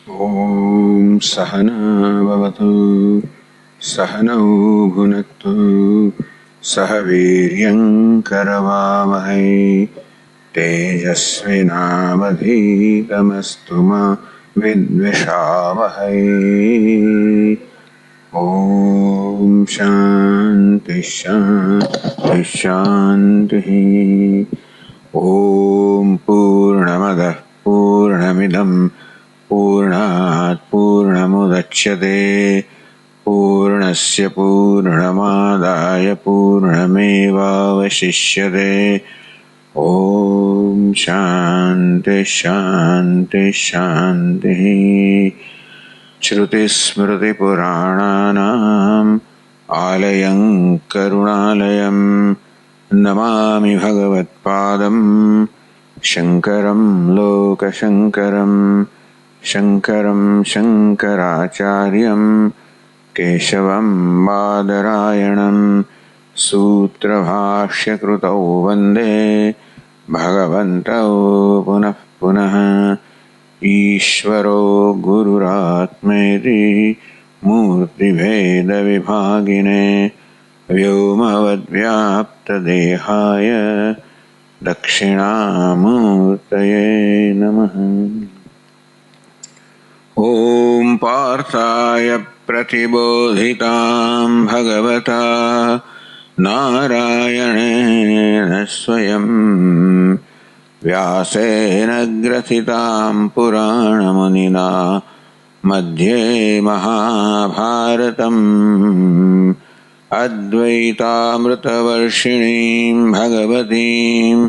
ॐ सहना भवतु सहनौ भुनक्तु सह वीर्यं करवावहै तेजस्विनावधीतमस्तु मा विद्विषावहै। ॐ शान्ति शान्ति शान्तिः। ॐ पूर्णमदः पूर्णमिदं पूर्णात् पूर्णमुदच्यते पूर्णस्य पूर्णमादाय पूर्णमेवावशिष्यते। ॐ शान्ति शान्ति शान्तिः। श्रुतिस्मृतिपुराणानाम् आलयं करुणालयं नमामि भगवत्पादं शङ्करं लोकशङ्करं शङ्करं शङ्कराचार्यं केशवं बादरायणं सूत्रभाष्यकृतौ वन्दे भगवन्तौ पुनः पुनः। ईश्वरो गुरुरात्मेति मूर्तिभेदविभागिने व्योमवद्व्याप्तदेहाय दक्षिणामूर्तये नमः। ॐ पार्थाय प्रतिबोधितां भगवता नारायणेन स्वयं व्यासेन ग्रथितां पुराणमुनिना मध्ये महाभारतम् अद्वैतामृतवर्षिणीं भगवतीम्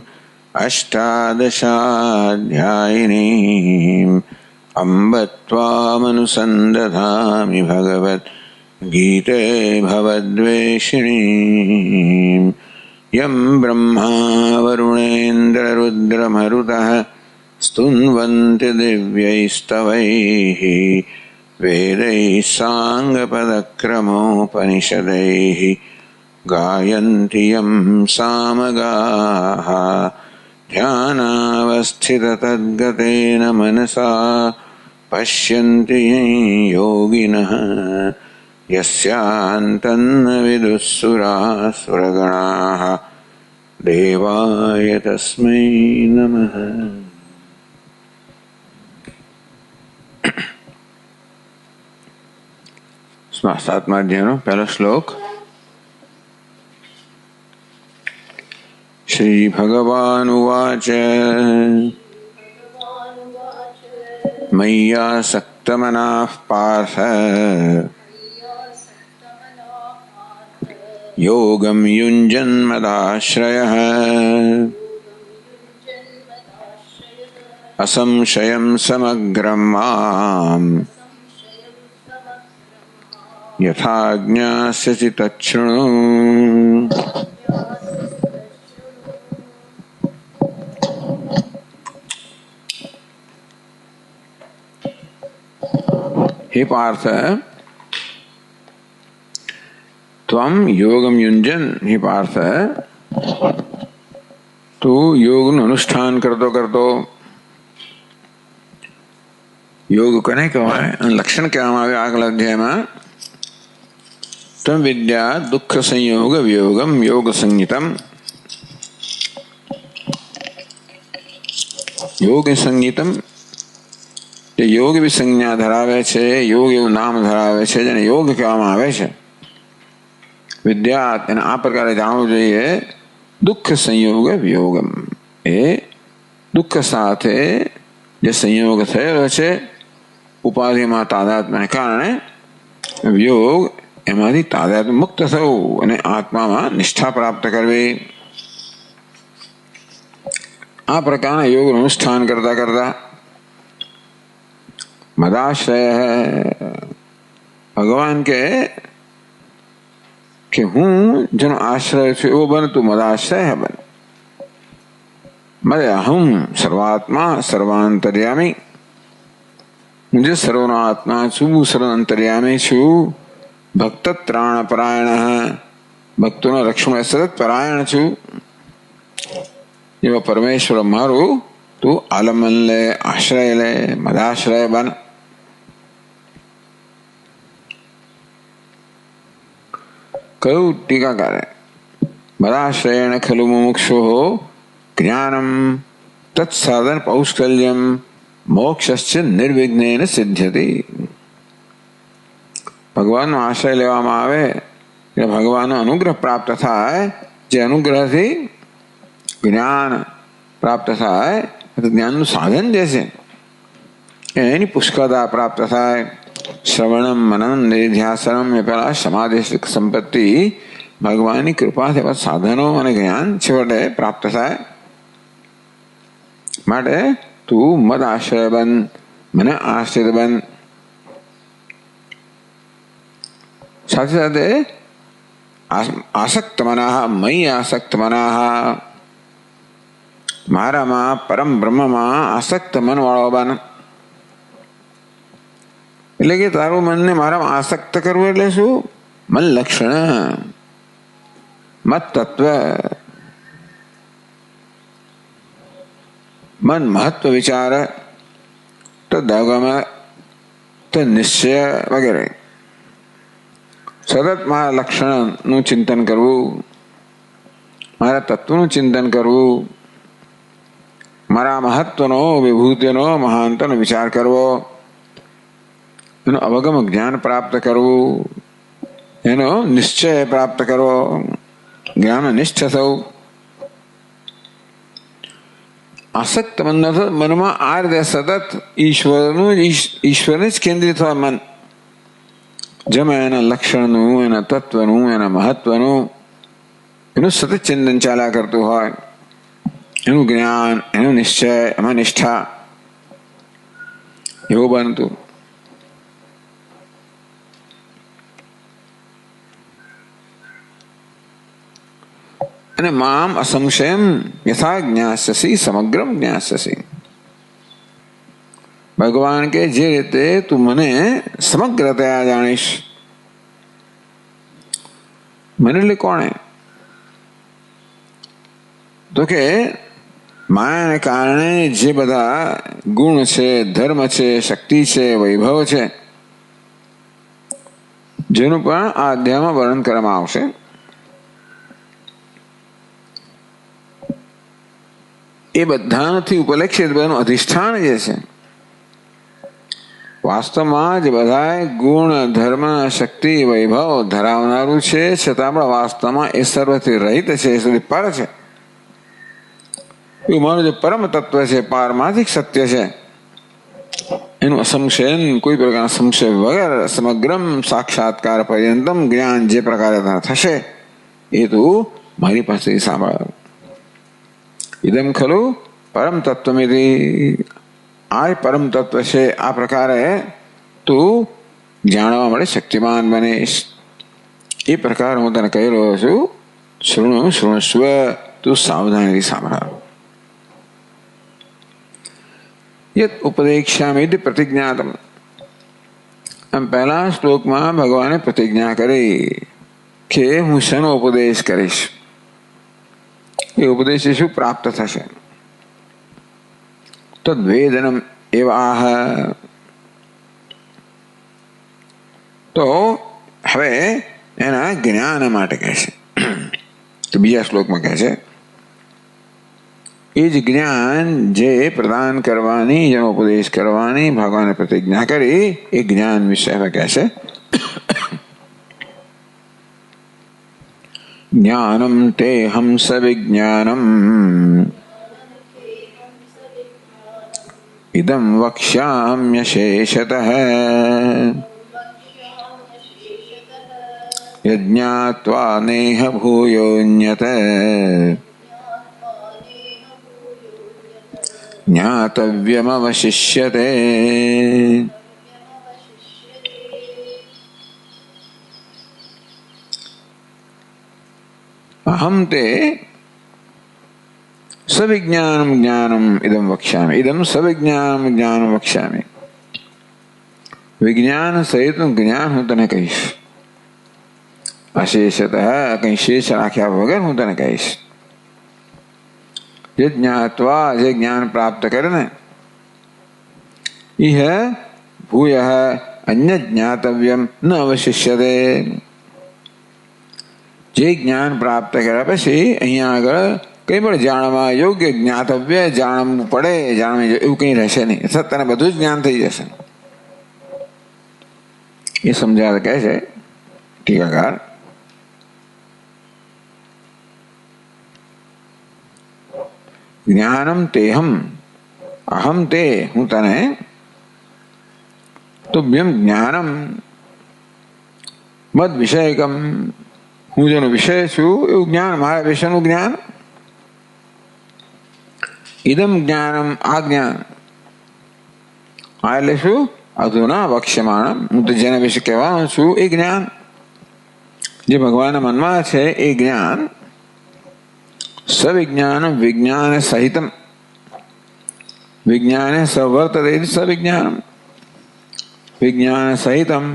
अष्टादशाध्यायिनीम् अम्ब त्वामनुसन्दधामि भगवद्गीते भवद्वेषिणीम्। यं ब्रह्मा वरुणेन्द्ररुद्रमरुतः स्तुन्वन्ति दिव्यैस्तवैः वेदैः साङ्गपदक्रमोपनिषदैः गायन्ति यं सामगाः ध्यानावस्थिततद्गतेन मनसा पश्यन्ति योगिनः यस्यान्तन्न विदुःसुरासुरगणाः देवाय तस्मै नमः। सातवां अध्याय पहला श्लोक। श्री भगवानुवाच मय्यासक्तमनः पार्थ योगं युञ्जन्मदाश्रयः असंशयं समग्रं माम् यथा ज्ञास्यसि तच्छृणु। हे पार्थ, त्वं योगम युंजन, हे पार्थ तू योग अनुष्ठान करतो योग कने कहेवाय लक्षण कहेवामां આવ્યા આગલા અધ્યાયમાં। त्वं विद्या दुख संयोग वियोगम योग संगीतम। योग संगीतम તે યોગ બી સંજ્ઞા ધરાવે છે, યોગ એવું નામ ધરાવે છે જેને યોગ કહેવામાં આવે છે। વિદ્યા એને આ પ્રકારે જાણવું જોઈએ। દુઃખ સંયોગ વિયોગમ, એ દુઃખ સાથે જે સંયોગ થયેલો છે ઉપાધિમાં તાદાત્મ્યને કારણે વિયોગ એમાંથી તાદાત્મ્ય મુક્ત થવું અને આત્મામાં નિષ્ઠા પ્રાપ્ત કરવી। આ પ્રકારના યોગ અનુષ્ઠાન કરતા કરતા मदाश्रय है। भगवान के कि हूं जन आश्रय छे वो बन, तू मदाश्रय है बन। मद अहम सर्वात्मा सर्वांतर्यामी, मुझे सर्वनो आत्मा छू, सर्वांतर्यामी छू। भक्त त्राण परायण, भक्तों रक्षण सतत परायण छू। एवं परमेश्वर मारू तू आलमन ले, आश्रय ले, मदाश्रय बन। કહ્યું ટીકાકારે, મદાશ્રયેણ ખલુ મુમુક્ષુઃ જ્ઞાનમ તત્સાધન પૌષ્કલ્યમ મોક્ષશ્ચ નિર્વિઘ્નેન સિદ્ધ્યતિ. ભગવાનનો આશ્રય લેવામાં આવે એટલે ભગવાનનો અનુગ્રહ પ્રાપ્ત થાય. જે અનુગ્રહથી જ્ઞાન પ્રાપ્ત થાય, જ્ઞાનનું સાધન જે છે એની પુષ્કળતા પ્રાપ્ત થાય. શ્રવણમ મનન નિધ્યાસનમ એ પહેલા સમાધિ સંપત્તિ ભગવાનની કૃપાથી સાધનો અને જ્ઞાન છેવટે પ્રાપ્ત થાય. માટે તું મદ આશ્રય બન, મને આશ્રિત બન. સાથે સાથે આસક્ત મનાહ, મયી આસક્ત મનાહ, મારામાં પરમ બ્રહ્મમાં આસક્ત મન વાળો બન. એટલે કે તારું મનને મારામાં આસક્ત કરવું એટલે શું? મન લક્ષણ, મત તત્વ, મન મહત્વ વિચાર, તદગમ, તનિશ્ચય વગેરે. સતત મારા લક્ષણનું ચિંતન કરવું, મારા તત્વનું ચિંતન કરવું, મારા મહત્વનો, વિભૂતિનો, મહાનતાનો વિચાર કરવો, એનો અવગમ જ્ઞાન પ્રાપ્ત કરવું, એનો નિશ્ચય પ્રાપ્ત કરવો, જ્ઞાન નિષ્ઠ થવું. આસક્ત મન મનમાં આ રીતે સતત ઈશ્વરને જ કેન્દ્રિત હોય મન. જેમાં એના લક્ષણનું, એના તત્વનું, એના મહત્વનું એનું સતત ચિંતન ચાલ્યા કરતું હોય, એનું જ્ઞાન, એનો નિશ્ચય, એમાં નિષ્ઠા, એવું બનતું. અને મામ અસંશયમ યથા જ્ઞાસ્યસી સમગ્રમ જ્ઞાસ્યસી. ભગવાન કે જે રીતે તું મને સમગ્રતયા જાણીશ. મને એટલે કોણે? તો કે માયાને કારણે જે બધા ગુણ છે, ધર્મ છે, શક્તિ છે, વૈભવ છે, જેનું પણ આ અધ્યાયમાં વર્ણન કરવામાં આવશે. એ બધાથી ઉપલક્ષિત બધાનું અધિષ્ઠાન જે છે, વાસ્તવમાં જ બધા ગુણ, ધર્મ, શક્તિ, વૈભવ ધરાવનારું છે, છતાં પણ વાસ્તવમાં એ સર્વથી રહિત છે, એ સુધી પર છે. એવું મારું જે પરમ તત્વ છે, પારમાર્થિક સત્ય છે, એનું અસંશયન, કોઈ પ્રકારના સંશય વગર સમગ્રમ સાક્ષાત્કાર પર્યંતમ જ્ઞાન જે પ્રકારે થશે એ તું મારી પાસેથી સાંભળ. ઇદમ ખલું પરમ તત્વમિતિ, આ પરમ તત્વ છે, આ પ્રકારે તું જાણવા માટે શક્તિમાન બનીશ. એ પ્રકાર હું તને કહી રહ્યો છું. શૃણુ શૃણસ્વ, તું સાવધાનીથી સાંભળ. યત ઉપદેક્ષ્યામિ પ્રતિજ્ઞાતમ. આમ પહેલા શ્લોકમાં ભગવાને પ્રતિજ્ઞા કરી કે હું શેનો ઉપદેશ કરીશ. એ ઉપદેશ શું પ્રાપ્ત થશે? તદ્વેદનમ એવાહ. તો હવે એના જ્ઞાન માટે કહે છે. તો બીજા શ્લોકમાં કહે છે એ જ જ્ઞાન જે પ્રદાન કરવાની, જેનો ઉપદેશ કરવાની ભગવાને પ્રતિજ્ઞા કરી, એ જ્ઞાન વિશે હવે કહે છે. જ્ઞાનમ તે હંસ વિજ્ઞાનમ ઇદમ વક્ષ્યામ્યશેષતઃ યજ્ઞાત્વા નેહ ભૂયોન્યત જ્ઞાતવ્યમવશિષ્યતે. અહમ તે સવિજ્ઞાનમ જ્ઞાનમ ઇદમ વક્ષ્યામિ. ઇદમ સવિજ્ઞાનમ જ્ઞાનમ વક્ષ્યામિ. વિજ્ઞાન સહિતનું જ્ઞાન હું તને કહીશ. અશેષતઃ, કઈ શેષ રાખ્યા વગર હું તને કહીશ. જે જ્ઞાત્વા, જે જ્ઞાન પ્રાપ્ત કરે ને, ઇહ ભૂય અન્ય જ્ઞાતવ્યમ ન અવશિષ્યતે. જે જ્ઞાન પ્રાપ્ત કર્યા પછી અહીંયા આગળ કંઈ પણ જાણવા યોગ્ય જ્ઞાતવ્ય જાણવું પડે જાણવું એવું કંઈ રહેશે નહીં. સત્યને બધું જ જ્ઞાન થઈ જશે. એ સમજાવે કહે છે ટીકાકાર, જ્ઞાનમ તેહમ અહમ તે હું તને, તુભ્યમ જ્ઞાનમ મદ વિષયકમ હું જેનો વિષય છું એવું જ્ઞાન, મારા વિષયનું જ્ઞાન, ઇદમ જ્ઞાનમ આ જ્ઞાન, આ એટલે શું? અધુના વક્ષ્યમાણમ હું તો જેના વિશે કહેવાનો છું એ જ્ઞાન, જે ભગવાનના મનમાં છે એ જ્ઞાન, સવિજ્ઞાન વિજ્ઞાન સહિતમ વિજ્ઞાન સવર્તતે સવિજ્ઞાનમ વિજ્ઞાન સહિતમ.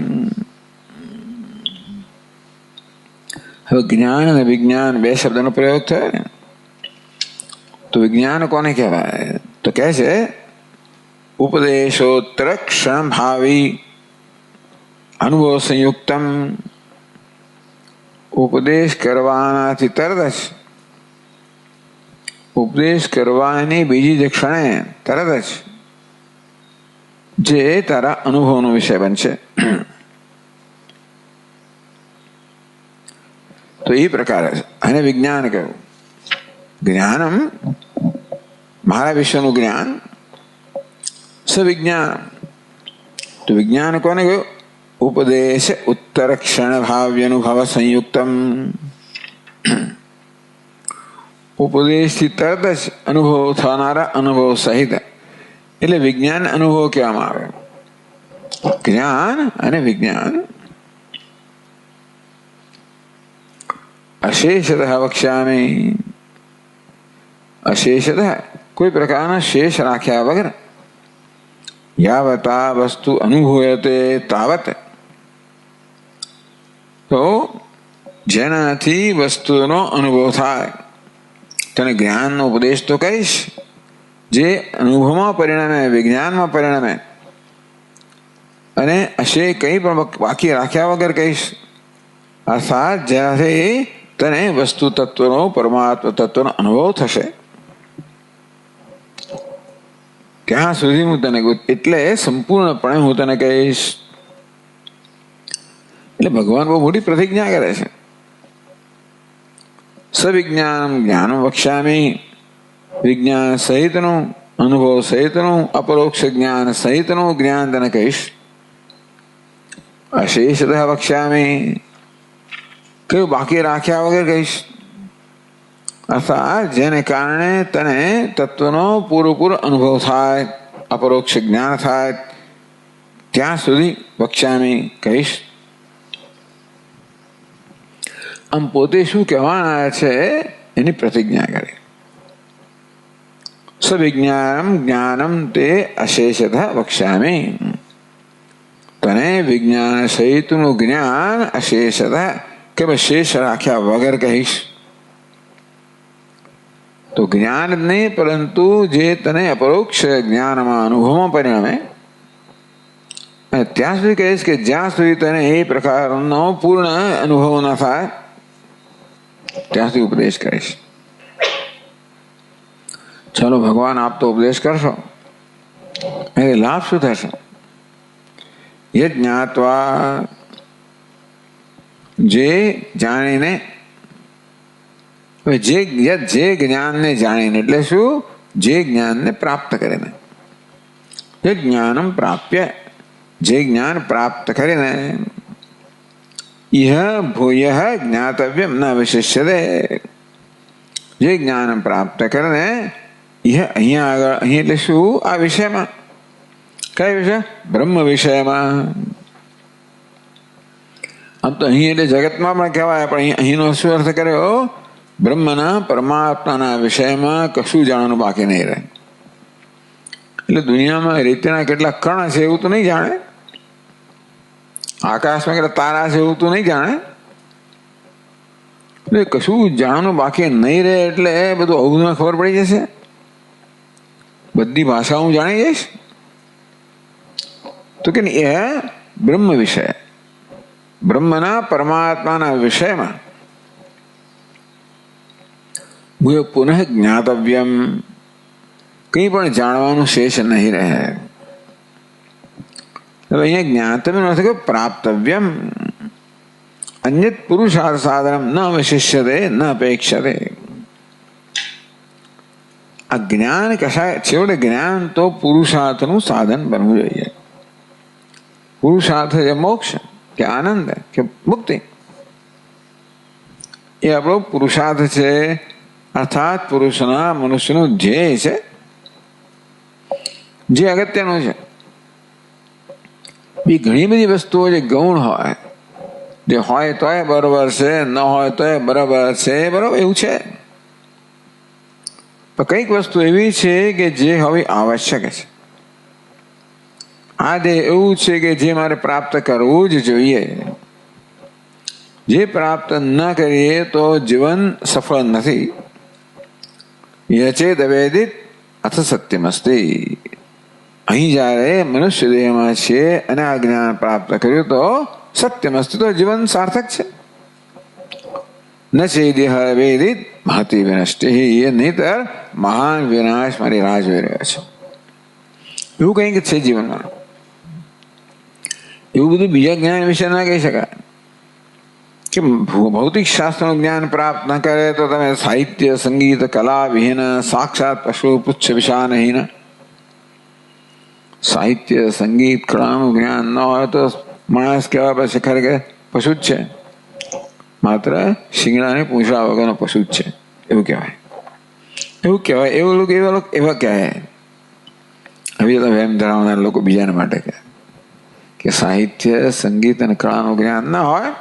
હવે જ્ઞાન અને વિજ્ઞાન બે શબ્દનો પ્રયોગ થયો ને, તો વિજ્ઞાન કોને કહેવાય? તો કહે છે ઉપદેશોત્તર ક્ષણ ભાવી અનુભવ સંયુક્તમ. ઉપદેશ કરવાનાથી તરત જ, ઉપદેશ કરવાની બીજી જ ક્ષણે તરત જ જે તારા અનુભવનો વિષય બનશે. તો એ પ્રકારે અને વિજ્ઞાન કહ્યું. જ્ઞાનમ મારા વિશ્વનું જ્ઞાન, સવિજ્ઞાન તો વિજ્ઞાન કોને કહ્યું? ઉપદેશ ઉત્તર ક્ષણ ભાવ્ય અનુભવ સંયુક્તમ. ઉપદેશથી તરત જ અનુભવ થનારા અનુભવ સહિત એટલે વિજ્ઞાન અનુભવ કહેવામાં આવે. જ્ઞાન અને વિજ્ઞાન અશેષતઃ વક્ષ્યામિ. અશેષતઃ કોઈ પ્રકારના શેષ રાખ્યા વગર, યાવતા વસ્તુ અનુભૂયતે તાવત, તો જેનાથી વસ્તુનો અનુભવ થાય તને જ્ઞાનનો ઉપદેશ તો કહીશ, જે અનુભવમાં પરિણમે વિજ્ઞાનમાં પરિણમે, અને અશે કંઈ પણ બાકી રાખ્યા વગર કહીશ. અર્થાત જ્યારે તને વસ્તુ તત્વનો પરમાત્મા તત્વનો અનુભવ થશે ત્યાં સુધી હું તને, એટલે સંપૂર્ણપણે હું તને કહીશ. એટલે ભગવાન બહુ મોટી પ્રતિજ્ઞા કરે છે. સવિજ્ઞાન જ્ઞાનમ વક્ષ્યામિ, વિજ્ઞાન સહિતનું અનુભવ સહિતનું અપરોક્ષ જ્ઞાન સહિતનું જ્ઞાન તને કહીશ. અશેષતઃ વક્ષ્યામિ કયું બાકી રાખ્યા વગર કહીશ. અર્થાત જેને કારણે તને તત્વનો પૂરેપૂરો અનુભવ થાય, અપરોક્ષ જ્ઞાન થાય ત્યાં સુધી વક્ષ્યામિ કહીશ. આમ પોતે શું કહેવાના છે એની પ્રતિજ્ઞા કરે. સવિજ્ઞાનમ જ્ઞાનમ તે અશેષતઃ વક્ષ્યામિ, તને વિજ્ઞાન સહિતનું જ્ઞાન અશેષતઃ કે શેષ રાખ્યા વગર કહીશ. તો જ્ઞાન જ નહીં પરંતુ જે તને અપરોક્ષ જ્ઞાનમાં અનુભવમાં પરિણમે ત્યાં સુધી કહીશ કે જ્યાં સુધી તને એ પ્રકારનો પૂર્ણ અનુભવ ન થાય ત્યાં સુધી ઉપદેશ કરીશ. ચલો ભગવાન આપ તો ઉપદેશ કરશો, એને લાભ શું થશે? એ જ્ઞાત્વા જે જાણીને, જે જ્ઞાનને જાણીને એટલે શું? જે જ્ઞાનને પ્રાપ્ત કરીને, જે જ્ઞાનમ પ્રાપ્ય જે જ્ઞાન પ્રાપ્ત કરીને, ઇહ ભૂયઃ જ્ઞાતવ્યમ ન વિશિષ્યતે, જે જ્ઞાન પ્રાપ્ત કરીને ઇહ અહીંયા આગળ, અહીં એટલે શું? આ વિષયમાં. કયા વિષય? બ્રહ્મ વિષયમાં. આમ તો અહીં એટલે જગતમાં પણ કહેવાય, પણ અહીંનો શું અર્થ કર્યો? બ્રહ્મના પરમાત્માના વિષયમાં કશું જાણવાનું બાકી નહીં રહે. એટલે દુનિયામાં રીતના કેટલા કણ છે એવું તો નહીં જાણે, આકાશમાં કેટલા તારા છે એવું તો નહીં જાણે, એટલે કશું જાણવાનું બાકી નહીં રહે. એટલે બધું અવધમાં ખબર પડી જશે, બધી ભાષા હું જાણી જઈશ. તો કે એ બ્રહ્મ વિષય, બ્રહ્મના પરમાત્માના વિષયમાં પુનઃ જ્ઞાતવ્યમ, કંઈ પણ જાણવાનું શેષ નહીં રહે. હવે અહીંયા જ્ઞાતવ્યમ નથી કે પ્રાપ્તવ્યમ, અન્યત પુરુષાર્થ સાધનમ ન અવશિષ્યતે ન અપેક્ષતે. આ જ્ઞાન કશાય છેવટે જ્ઞાન તો પુરુષાર્થનું સાધન બનવું જોઈએ. પુરુષાર્થ છે મોક્ષ કે આનંદ કે મુક્તિ, એ આપણો પુરુષાર્થ છે. અર્થાત પુરુષના મનુષ્યનું ધ્યેય છે, જે અગત્યનું છે. બી ઘણી બધી વસ્તુઓ જે ગૌણ હોય, જે હોય તોય બરોબર છે, ન હોય તોય બરાબર છે, બરોબર એવું છે. પણ કંઈક વસ્તુ એવી છે કે જે હોવી આવશ્યક છે. આ દેહ એવું છે કે જે મારે પ્રાપ્ત કરવું જ જોઈએ. જે પ્રાપ્ત ન કરીએ તો જીવન સફળ નથી. યચેદ અવેદિત અથ સત્યમસ્તી. અહીં જ્યારે મનુષ્ય દેહમાં છે અને આ જ્ઞાન પ્રાપ્ત કર્યું તો સત્યમસ્તી, તો જીવન સાર્થક છે. ન ચેદ્ય વેદિત મહતિ વિનષ્ટિ, એ નહીતર મહાન વિનાશ મારી રાહ જોઈ રહ્યો છે. એવું કંઈક છે જીવનમાં. એવું બધું બીજા જ્ઞાન વિશે ના કહી શકાય કે ભૌતિક શાસ્ત્રનું જ્ઞાન પ્રાપ્ત ન કરે તો તમે સાહિત્ય સંગીત કલા વિહીન સાક્ષાત પશુ પુચ્છ વિષાનહીન. સાહિત્ય સંગીત કળાનું જ્ઞાન ન હોય તો માણસ કહેવા પછી ખરેખર પશુ જ છે, માત્ર શિંગડાને પૂંછડા વગરનો પશુ જ છે એવું કહેવાય. એવું કહેવાય, એવું લોકો એવા કહેવાય. હવે તો વહેમ ધરાવનાર લોકો બીજાના માટે કહે કે સાહિત્ય સંગીત અને કળાનું જ્ઞાન ના હોય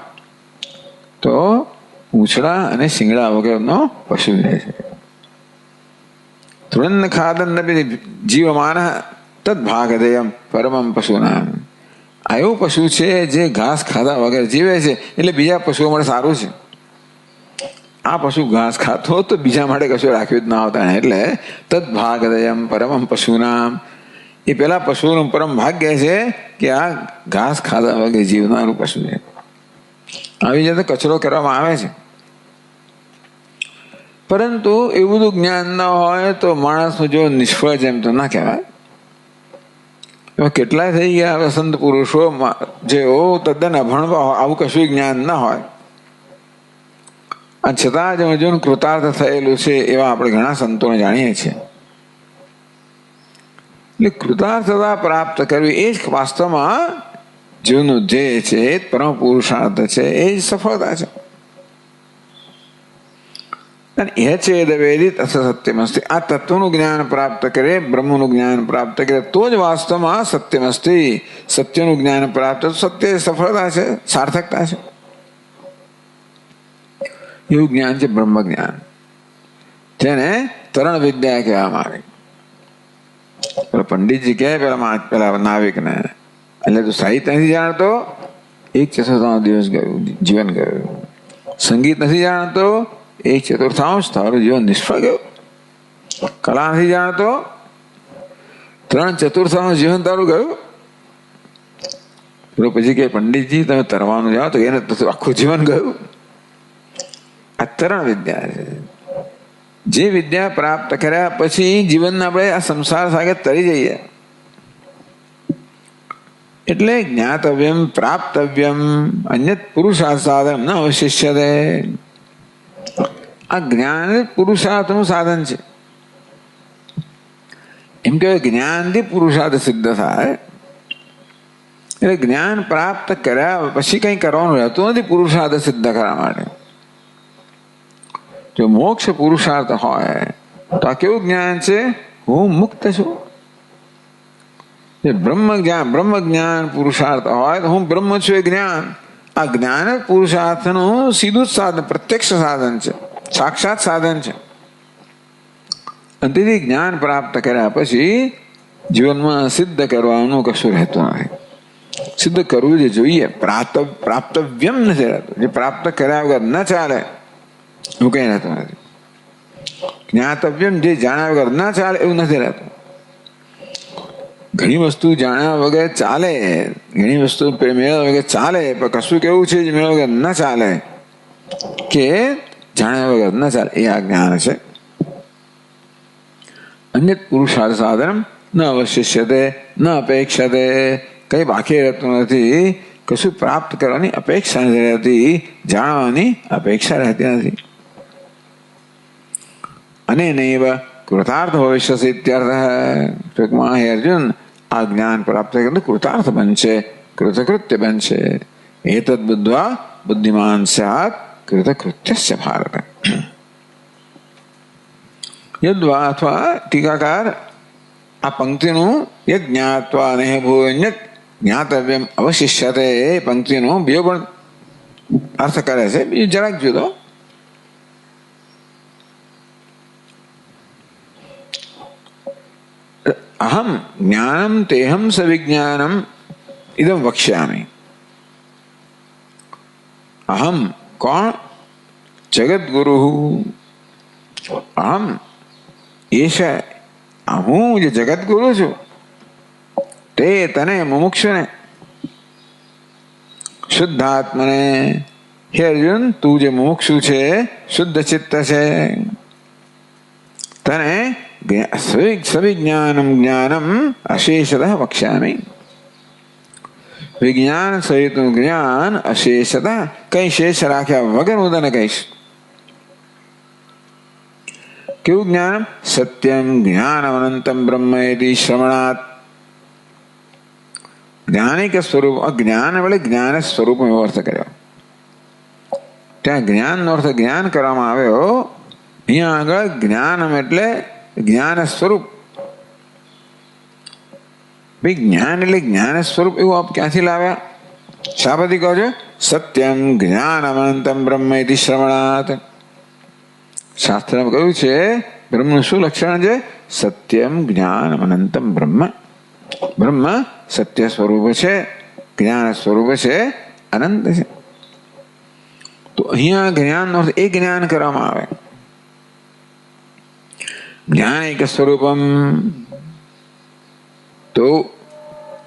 તો પૂંછડા અને શિંગડા વગરનો પશુ રહે છે. તૃણ ખાદન જીવમાન તદભાગધેયમ પરમમ પશુનામ. આ એવું પશુ છે જે ઘાસ ખાધા વગર જીવે છે, એટલે બીજા પશુઓ માટે સારું છે. આ પશુ ઘાસ ખાતો તો બીજા માટે કશું રાખ્યું જ ના હોતા, એટલે તદભાગધેયમ પરમમ પશુનામ. એ પેલા પશુનું પરમ ભાગ્ય છે કે આ ઘાસ ખાધા વગર જીવનારું પશુ છે. આવી રીતે કચરો કરવામાં આવે છે, પરંતુ એવું બધું જ્ઞાન ન હોય તો માણસનું જો નિષ્ફળ જેમ તો ના કહેવાય. એવા કેટલાય થઈ ગયા સંત પુરુષો જેઓ તદ્દન અભણ, આવું કશું જ્ઞાન ના હોય અને છતાં જ હજુ કૃતાર્થ થયેલું છે, એવા આપણે ઘણા સંતોને જાણીએ છીએ. એટલે કૃતાર્થતા પ્રાપ્ત કરવી એ જ વાસ્તવમાં જીવનનું ધ્યેય છે, એ જ પરમ પુરુષાર્થ છે, એ જ સફળતા છે. અને એ છે વેદિત અથ સત્યમસ્તી. આ તત્વનું જ્ઞાન પ્રાપ્ત કરે, બ્રહ્મનું જ્ઞાન પ્રાપ્ત કરે તો જ વાસ્તવમાં સત્યમસ્તી, સત્યનું જ્ઞાન પ્રાપ્ત, સત્ય સફળતા છે, સાર્થકતા છે. એવું જ્ઞાન છે બ્રહ્મ જ્ઞાન, જેને તરણ વિદ્યા કહેવામાં આવે. પેલા પંડિતજી કહે પેલા નાવિકને, એટલે તું સાહિત્ય નથી જાણતો, 1/4 દિવસ ગયું, જીવન ગયું. સંગીત નથી જાણતો, 1/4 તારું જીવન નિષ્ફળ ગયું. કલા નથી જાણતો, 3/4 જીવન તારું ગયું. તો પછી કે પંડિતજી તમે તરવાનું જાઓ તો એને આખું જીવન ગયું. આ તરણ વિદ્યા છે. જે વિદ્યા પ્રાપ્ત કર્યા પછી જીવન આપણે આ સંસાર સાથે તરી જઈએ. એટલે જ્ઞાતવ્યમ પ્રાપ્તવ્યમ અન્યત પુરુષાર્થ સાધન ન અવશિષ્યતે. આ જ્ઞાન પુરુષાર્થનું સાધન છે. એમ કે જ્ઞાનથી પુરુષાર્થ સિદ્ધ થાય. એટલે જ્ઞાન પ્રાપ્ત કર્યા પછી કંઈ કરવાનું રહેતું નથી પુરુષાર્થ સિદ્ધ કરવા માટે. જો મોક્ષ પુરુષાર્થ હોય તો આ કેવું જ્ઞાન છે? હું મુક્ત છું. બ્રહ્મ જ્ઞાન પુરુષાર્થ હોય તો હું બ્રહ્મ છું એ જ્ઞાન. આ જ્ઞાન પુરુષાર્થનું સીધું જ સાધન, પ્રત્યક્ષ સાધન છે, સાક્ષાત સાધન છે. અને તેથી જ્ઞાન પ્રાપ્ત કર્યા પછી જીવનમાં સિદ્ધ કરવાનું કશું રહેતું નથી. સિદ્ધ કરવું જે જોઈએ, પ્રાપ્તવ્યમ નથી રહેતું. જે પ્રાપ્ત કર્યા વગર ન ચાલે એવું કઈ રહેતું નથી. જ્ઞાતવ્યમ જે જાણ્યા વગર ના ચાલે એવું નથી રહેતું. ઘણી વસ્તુ જાણ્યા વગર ચાલે, ઘણી વસ્તુ મેળવ્યા વગર ચાલે, પણ કશું કેવું છે મેળવ્યા વગર ના ચાલે કે જાણ્યા વગર ના ચાલે, એ આ જ્ઞાન છે. અન્યત પુરુષાર્થ સાધન ન અવશિષ્યતે ન અપેક્ષતે, કંઈ બાકી રહેતું નથી, કશું પ્રાપ્ત કરવાની અપેક્ષા નથી રહેતી, જાણવાની અપેક્ષા રહેતી નથી. અને નૈવ કૃતાર્થ ભવિષ્યસી ઇત્યર્થ. ટૂંકમાં હે અર્જુન, આ જ્ઞાન પ્રાપ્ત કરીને કૃતાર્થ બનશે, કૃતકૃત્ય બનશે. એતદ બુદ્ધ્વા બુદ્ધિમાન સ્યાત કૃતકૃત્યસ્ય ભારત. યદ્વા અથવા ટીકાકાર આ પંક્તિનું યદ જ્ઞાત્વા નેહ ભૂયન્યત જ્ઞાતવ્યમ અવશિષ્યતે, એ પંક્તિનું બે પણ અર્થ કરે છે, બીજું જરાક જુદો. અહમ જ્ઞાનમ તેહમ સવિજ્ઞાનમ ઇદમ વક્ષ્યામિ. અહમ કોણ? જગદગુરુ. અહમ એશ, હું જે જગદગુરુ છું, તે તને મુમુક્ષુને શુદ્ધાત્મને. હે અર્જુન, તું જે મુમુક્ષુ છે, શુદ્ધ ચિત્ત છે, તને સવિજ્ઞાનમ જ્ઞાનમ અશેષતઃ વક્ષ્યામિ. વિજ્ઞાન સહિતનું જ્ઞાન અશેષતઃ, કઈ શેષ રાખ્યા વગર હું તને કહીશ. કેવું જ્ઞાન? સત્યમ જ્ઞાનમ અનંતમ બ્રહ્મ ઇતિ શ્રવણાત. જ્ઞાનિક સ્વરૂપ, જ્ઞાન વડે જ્ઞાન સ્વરૂપ એવો અર્થ કર્યો. ત્યાં જ્ઞાનનો અર્થ જ્ઞાન કરવામાં આવ્યો. અહીંયા આગળ જ્ઞાનમ એટલે જ્ઞાન સ્વરૂપ. ભાઈ જ્ઞાન એટલે જ્ઞાન સ્વરૂપ, એવું આપ ક્યાંથી લાવ્યા? શા પરથી કહો છો? સત્યમ જ્ઞાનમ અનંતમ બ્રહ્મ ઇતિ શ્રવણાત. શાસ્ત્રમાં કહ્યું છે બ્રહ્મનું શું લક્ષણ છે? સત્યમ જ્ઞાનમ અનંતમ બ્રહ્મ. બ્રહ્મ સત્ય સ્વરૂપ છે, જ્ઞાન સ્વરૂપ છે, અનંત છે. તો અહીંયા જ્ઞાનનો અર્થ એ જ્ઞાન કરવામાં આવે. જ્ઞાનિક સ્વરૂપમ, તો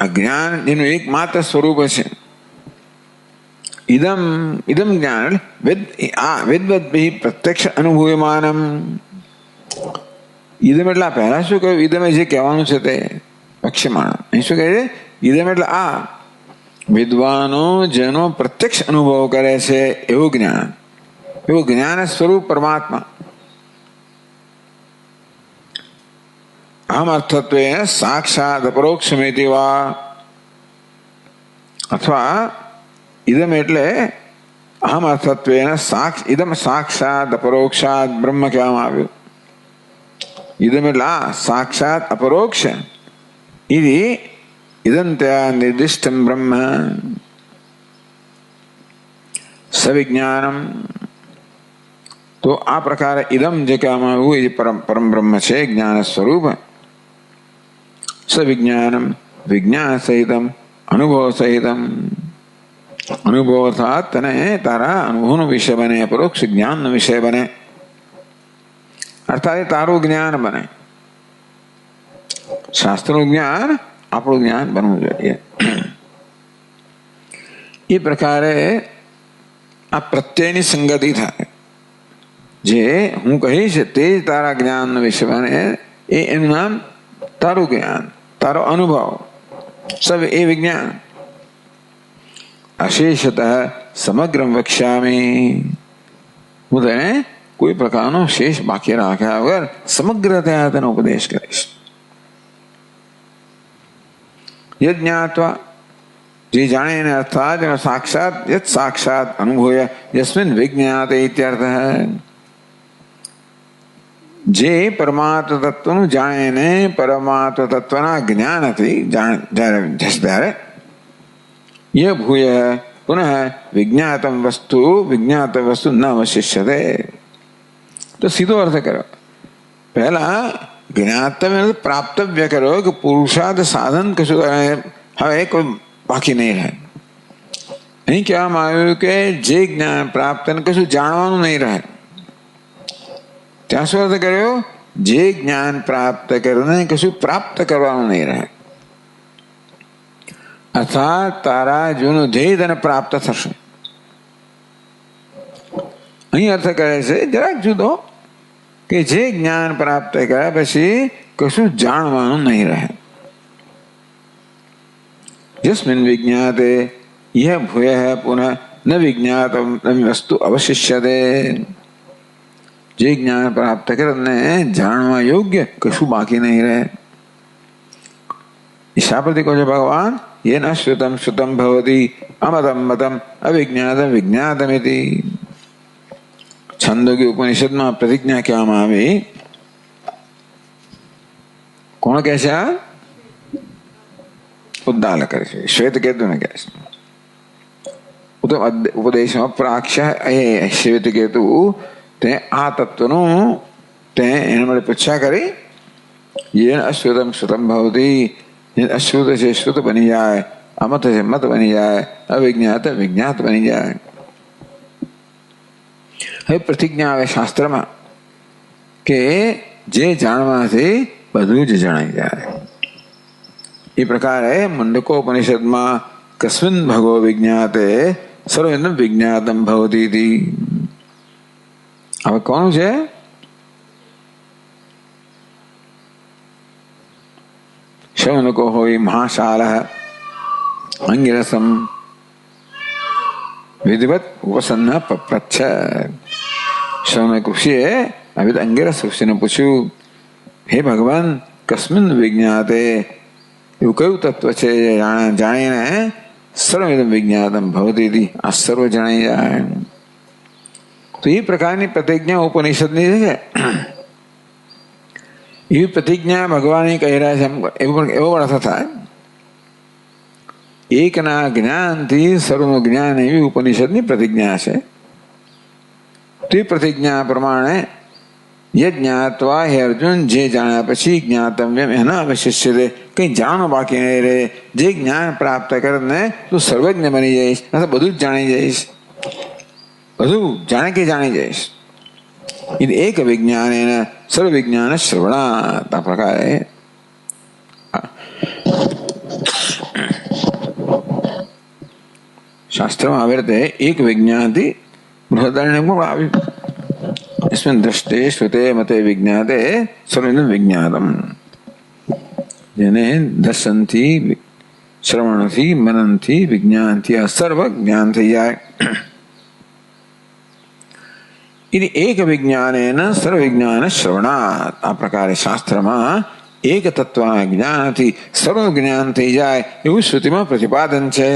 આ જ્ઞાન એનું એકમાત્ર સ્વરૂપ છે. ઇદમ ઇદમ જ્ઞાન વિદ્વદ્ભિ પ્રત્યક્ષ અનુભૂયમાનમ. ઇદમ એટલે પહેલા શું કહ્યું? ઇદમે જે કહેવાનું છે તે પક્ષમાણ. અહીં શું કહે છે? ઇદમ એટલે આ વિદ્વાનો જેનો પ્રત્યક્ષ અનુભવ કરે છે એવું જ્ઞાન, એવું જ્ઞાન સ્વરૂપ પરમાત્મા. અહમ અર્થત્વે સાક્ષાત અપરોક્ષમેતિ વા, અથવા ઇદમ એટલે અહમ અર્થત્વે ઇદમ સાક્ષાત અપરોક્ષાત બ્રહ્મ કહેવામાં આવ્યું. ઇદમ એટલે આ સાક્ષાત અપરોક્ષ ઇતિ ઇદમ ત્યાં નિર્દિષ્ટમ બ્રહ્મ સવિજ્ઞાનમ. તો આ પ્રકારે ઇદમ જે કહેવામાં આવ્યું એ પરમ બ્રહ્મ છે, જ્ઞાન સ્વરૂપ. સવિજ્ઞાનમ વિજ્ઞાન સહિતમ અનુભવ સહિતમ. અનુભવ અર્થાત તને તારા અનુભવનો વિષય બને, અપરોક્ષ જ્ઞાનનો વિષય બને, અર્થાત એ તારું જ્ઞાન બને. શાસ્ત્રનું જ્ઞાન આપણું જ્ઞાન બનવું જોઈએ. એ પ્રકારે આ પ્રત્યયની સંગતિ થાય. જે હું કહીશ તે જ તારા જ્ઞાનનો વિષય બને, એ એનું નામ તારું જ્ઞાન, તારો અનુભવ, સબ એ વિજ્ઞાન. અશેષતઃ સમગ્રમ વક્ષ્યામિ. હું તને કોઈ પ્રકારનો શેષ બાકી રાખ્યા વગર સમગ્રતયા તેનો ઉપદેશ કરીશ. યદ જ્ઞાત્વા, જે જાણે એને અર્થાત એનો સાક્ષાત, યદ સાક્ષાત અનુભૂય યસ્મિન વિજ્ઞાતે ઇત્યર્થ. જે પરમાત્મ તત્વનું જાણે ને પરમાત્મ તત્વના જ્ઞાનથી ત્યારે ય ભૂય પુનઃ વિજ્ઞાતમ વસ્તુ ન અવશિષ્યતે. તો સીધો અર્થ કર્યો. પહેલા જ્ઞાતવ્ય પ્રાપ્તવ્ય કર્યો કે પુરુષાર્થ સાધન કશું હવે કોઈ બાકી નહીં રહે. અહીં કહેવામાં આવ્યું કે જે જ્ઞાન પ્રાપ્ત કશું જાણવાનું નહીં રહે. ત્યાં શું અર્થ કર્યો? જે જ્ઞાન પ્રાપ્ત કરીને કશું પ્રાપ્ત કરવાનું નહીં રહે. અર્થાત તારા જૂનું ધ્યેય તને પ્રાપ્ત થશે. અહીં અર્થ કરે છે જરાક જુદો. કે જે જ્ઞાન પ્રાપ્ત કર્યા પછી કશું જાણવાનું નહીં રહે. यस्मिन् विज्ञाते यह भूयः पुनः न विज्ञातम वस्तु अवशिष्यते. જે જ્ઞાન પ્રાપ્ત કરીને જાણવા યોગ્ય કશું બાકી નહીં રહે. ઈશાપતિ કહે છે ભગવાન યેન શ્રુતમ શ્રુતમ ભવતિ અમતમ મતમ અવિજ્ઞાતમ વિજ્ઞાતમિતિ. છંદોગી ઉપનિષદમાં પ્રતિજ્ઞા કહેવામાં આવી. કોણ કહે છે? આ ઉદ્દાલક કરે છે, શ્વેતકેતુને કહે છે. ઉપદેશમાં પ્રાક્ષ એ શ્વેતકેતુ તે આ તત્વનું તે એના માટે પૂછ્યા કરી. યેન અશ્રુતમ શ્રુતમ ભવતી, અશ્રુત છે શ્રુત બની જાય, અમત છે મત બની જાય, અવિજ્ઞાત વિજ્ઞાત બની જાય. હવે પ્રતિજ્ઞા આવે શાસ્ત્રમાં કે જે જાણવાથી બધું જ જણાઈ જાય. એ પ્રકારે મુંડકોપનિષદમાં કસ્મિન ભગવો વિજ્ઞાતે સર્વેન્દ્ર વિજ્ઞાતમ ભવતી. હવે કોણ છે? શૌનકો હોય મહાશાલ અંગિરસમ વિધિવત ઉપસન્ન પપ્રચ્છ. શૌનક ઋષિએ આવી અંગિરસ ઋષિને પૂછ્યું, હે ભગવાન, કસ્મિન વિજ્ઞાતે એવું કયું તત્વ છે જાણીને સર્વમિદં વિજ્ઞાતમ ભવતી, આ સર્વ જણાઈ જાય. તો એ પ્રકારની પ્રતિજ્ઞા ઉપનિષદની છે. એવી પ્રતિજ્ઞા ભગવાન કહી રહ્યા છે. એવો પણ અર્થ થાય, એકના જ્ઞાનથી સર્વનું જ્ઞાન, એવી ઉપનિષદની પ્રતિજ્ઞા છે. તે પ્રતિજ્ઞા પ્રમાણે યજ્ઞાત્વા હે અર્જુન, જે જાણ્યા પછી જ્ઞાતવ્યમ એના અવશિષ્ય છે, કઈ જાણો બાકી નહીં રહે. જે જ્ઞાન પ્રાપ્ત કરીને તું સર્વજ્ઞ બની જઈશ, અથવા બધું જ જાણી જઈશ, બધું જાણે કે જાણી જઈશ. એક વિજ્ઞાન એના સર્વ વિજ્ઞાન શ્રવણાત. આ પ્રકારે શાસ્ત્રમાં આવી રીતે એક વિજ્ઞાનથી બૃહદારણ્ય પણ આવ્યું. इसमें दृष्टे श्रुते मते विज्ञाते सर्वेन्द्र विज्ञातम. જેને દર્શનથી, શ્રવણથી, મનનથી, વિજ્ઞાનથી આ સર્વ જ્ઞાન થઈ જાય. એક વિજ્ઞાનેન સર્વ વિજ્ઞાન શ્રવણાત. આ પ્રકારે શાસ્ત્રમાં એક તત્વના જ્ઞાનથી સર્વ જ્ઞાન થઈ જાય એવું શ્રુતિમાં પ્રતિપાદન છે.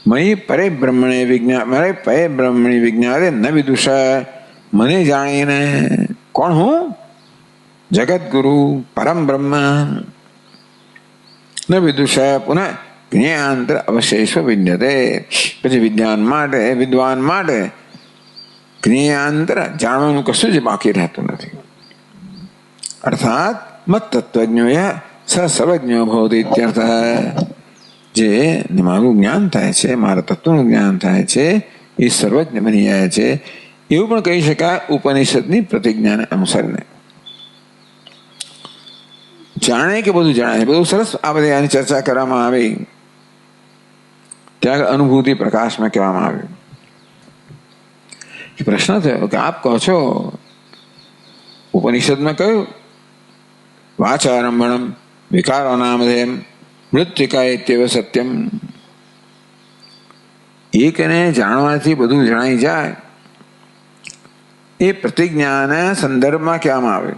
મયી પરે બ્રહ્મણે વિજ્ઞાન, મારે પરે બ્રહ્મણી વિજ્ઞાને ન વિદુષ. મને જાણીને, કોણ હું? જગત ગુરુ પરમ બ્રહ્મ. ન વિદુષ પુનઃ જ્ઞાનાંતર અવશેષ વિદ્યતે. પછી વિદ્વાન માટે જ્ઞાનાંતર જાણવાનું કશું જ બાકી રહેતું નથી. અર્થાત મત તત્વજ્ઞો સર્વજ્ઞો ભવતી ઇત્યર્થ. જે મારું જ્ઞાન થાય છે, મારા તત્વનું જ્ઞાન થાય છે, એ સર્વજ્ઞ બની જાય છે, એવું પણ કહી શકાય ઉપનિષદની પ્રતિજ્ઞાને અનુસરીને. જાણે કે બધું જાણે, બધું સરસ. આ બધી આની ચર્ચા કરવામાં આવી. ત્યાં અનુભૂતિ પ્રકાશમાં કહેવામાં આવ્યું. પ્રશ્ન થયો કે આપ કહો છો ઉપનિષદમાં કહ્યું વાચારંભણમ વિકારો નામધેયમ મૃત્તિકા ઇત્યેવ સત્યમ. એકને જાણવાથી બધું જણાઈ જાય, એ પ્રતિજ્ઞાના સંદર્ભમાં કહેવામાં આવે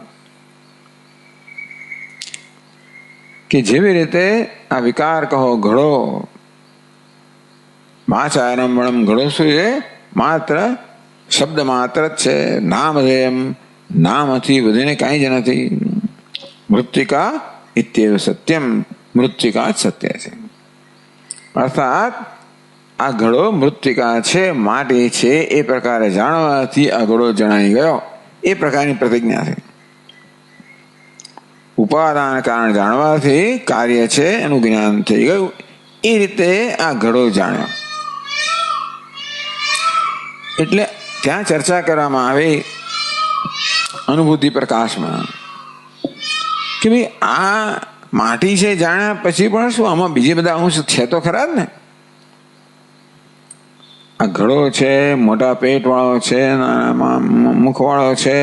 કે જેવી રીતે આ વિકાર કહો ઘડો, વાચારંભણમ ઘડો શું છે? માત્ર શબ્દ માત્ર જ છે. નામધેયમ, નામથી વધીને કાંઈ જ નથી. મૃત્તિકા ઇત્યેવ સત્યમ, મૃત્તિકા જ સત્ય છે. અર્થાત આ ઘડો મૃત્તિકા છે, માટી છે, એ પ્રકારે જાણવાથી આ ઘડો જણાઈ ગયો. એ પ્રકારની પ્રતિજ્ઞા છે. ઉપાદાન કારણ જાણવાથી કાર્ય છે એનું જ્ઞાન થઈ ગયું. એ રીતે આ ઘડો જાણ્યો. એટલે ત્યાં ચર્ચા કરવામાં આવી અનુભૂતિ પ્રકાશમાં કે ભાઈ આ માટી છે જાણ્યા પછી પણ શું આમાં બીજી બધા અંશ છે તો ખરા જ ને. આ ઘડો છે, મોટા પેટ વાળો છે, મુખ વાળો છે,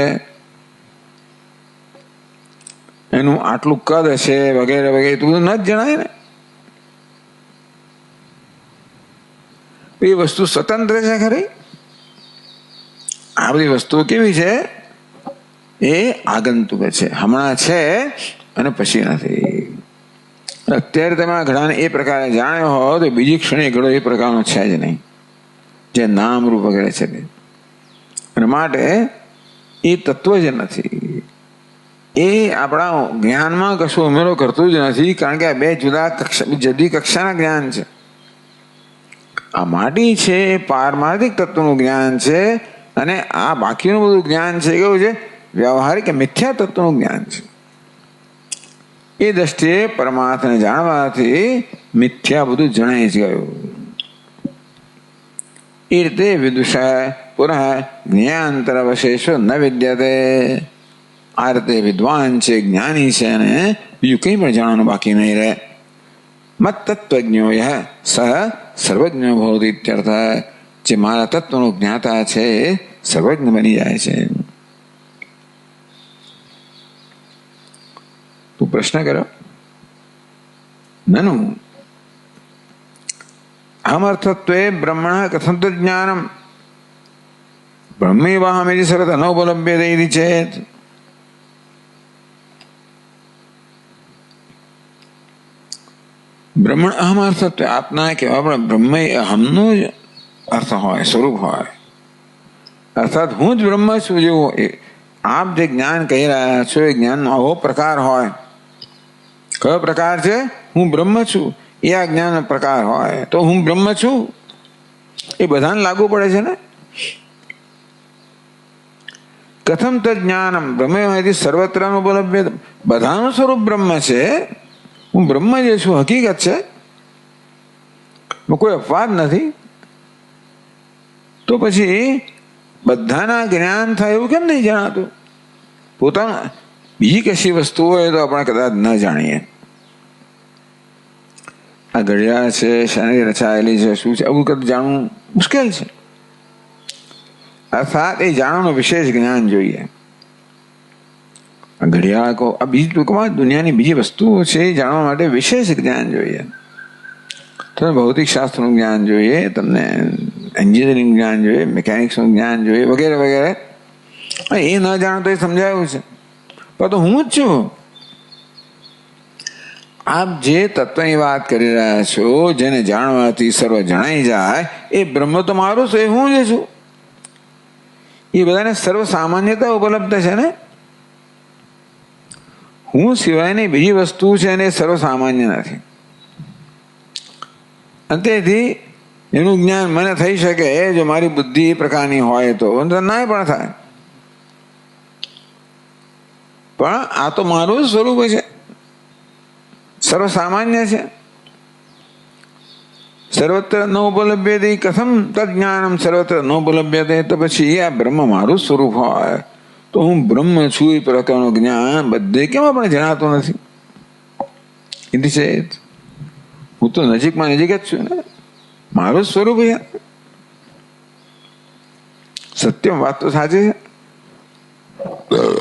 એનું આટલું કદ હશે વગેરે વગેરે તો બધું ન જ જણાય ને. એ વસ્તુ સ્વતંત્ર છે ખરી? આ બધી વસ્તુઓ કેવી છે? એ આગંતુક છે, હમણાં છે અને પછી નથી. અત્યારે તમે આ ઘડાને એ પ્રકારે જાણ્યો હો તો બીજી ક્ષણે ઘડો એ પ્રકારનો છે જ નહીં, જે નામરૂપ વગેરે છે તે. અને માટે એ તત્વ જ નથી. એ આપણા જ્ઞાનમાં કશું ઉમેરો કરતું જ નથી, કારણ કે આ બે જુદી કક્ષાના જ્ઞાન છે. આ માટી છે એ પારમાર્થિક તત્વનું જ્ઞાન છે, અને આ બાકીનું બધું જ્ઞાન છે કેવું છે? વ્યવહારિક મિથ્યા તત્વનું જ્ઞાન છે. એ દ્રષ્ટિએ પરમાત્માને જાણવાથી મિથ્યા બધું જણાઈ જ ગયું. એ રીતે વિદુષા પુનઃ જ્ઞાંતર અવશેષો ન વિદ્યતે. આ રીતે વિદ્વાન છે, જ્ઞાની છે, અને બીજું કંઈ પણ જાણવાનું બાકી નહીં રહે. મત તત્વજ્ઞો યહ સહ સર્વજ્ઞ ભવતિ ઇત્યર્થ. જે મારા તત્વનો જ્ઞાતા છે એ સર્વજ્ઞ બની જાય છે. તું પ્રશ્ન કર્યો નનુ અહમર્થત્વે બ્રહ્મણ કથમ તો જ્ઞાનમ બ્રહ્મેવાહમિતિ સર્વત નોપલભ્યતે ઇતિ ચેત. બ્રહ્મણ અહમ અર્થત્વ આપના કહેવા પણ બ્રહ્મ એ અહમનો જ અર્થ હોય, સ્વરૂપ હોય. અર્થાત હું જ બ્રહ્મ છું. જેવું આપ જે જ્ઞાન કહી રહ્યા છો એ જ્ઞાનનો આવો પ્રકાર હોય. કયો પ્રકાર છે? હું બ્રહ્મ છું. એ આ જ્ઞાન પ્રકાર હોય તો હું બ્રહ્મ છું એ બધાને લાગુ પડે છે ને. કથમ તદ જ્ઞાનમ બ્રહ્મ સર્વત્રનું ઉપલબ્ધ. બધાનું સ્વરૂપ બ્રહ્મ છે. હું બ્રહ્મ જે છું હકીકત છે, કોઈ અપવાદ નથી. તો પછી બધાના જ્ઞાન થાય એવું કેમ નહીં જણાતું? પોતાના બીજી કશી વસ્તુ હોય તો આપણે કદાચ ન જાણીએ. આ ઘડિયાળ છે, શાની રચાયેલી છે, શું છે, આવું કદાચ જાણવું મુશ્કેલ છે. અર્થાત એ જાણવાનું વિશેષ જ્ઞાન જોઈએ. આ ઘડિયાળ કહો, આ બીજી ટૂંકમાં દુનિયાની બીજી વસ્તુઓ છે એ જાણવા માટે વિશેષ જ્ઞાન જોઈએ. તમને ભૌતિક શાસ્ત્રનું જ્ઞાન જોઈએ, તમને એન્જિનિયરિંગ જ્ઞાન જોઈએ, મિકેનિક્સનું જ્ઞાન જોઈએ, વગેરે વગેરે. એ ન જાણો તો એ સમજાયું છે. પણ તો હું જ છું. આપ જે તત્વની વાત કરી રહ્યા છો, જેને જાણવાથી સર્વ જણાઈ જાય, એ બ્રહ્મ તો મારું છે, હું જ છું. એ બધાને સર્વ સામાન્યતા ઉપલબ્ધ છે ને. હું સિવાયની બીજી વસ્તુ છે અને સર્વ સામાન્ય નથી. અને તેથી એનું જ્ઞાન મને થઈ શકે જો મારી બુદ્ધિ એ પ્રકારની હોય તો ના પણ થાય. પણ આ તો મારું જ સ્વરૂપ છે, સર્વ સામાન્ય છે. સર્વત્ર ન ઉપલબ્ધ્યતે કથમ તદ જ્ઞાનમ સર્વત્ર ન ઉપલબ્ધ્યતે. તો પછી આ બ્રહ્મ મારું સ્વરૂપ હોય તો હું બ્રહ્મ છું એ પ્રકારનું જ્ઞાન બધે કેમ આપણે જણાતું નથી? એથી છે હું તો નજીકમાં નજીક જ છું ને, મારું સ્વરૂપ છે. સત્યમ વાત તો સાચી છે.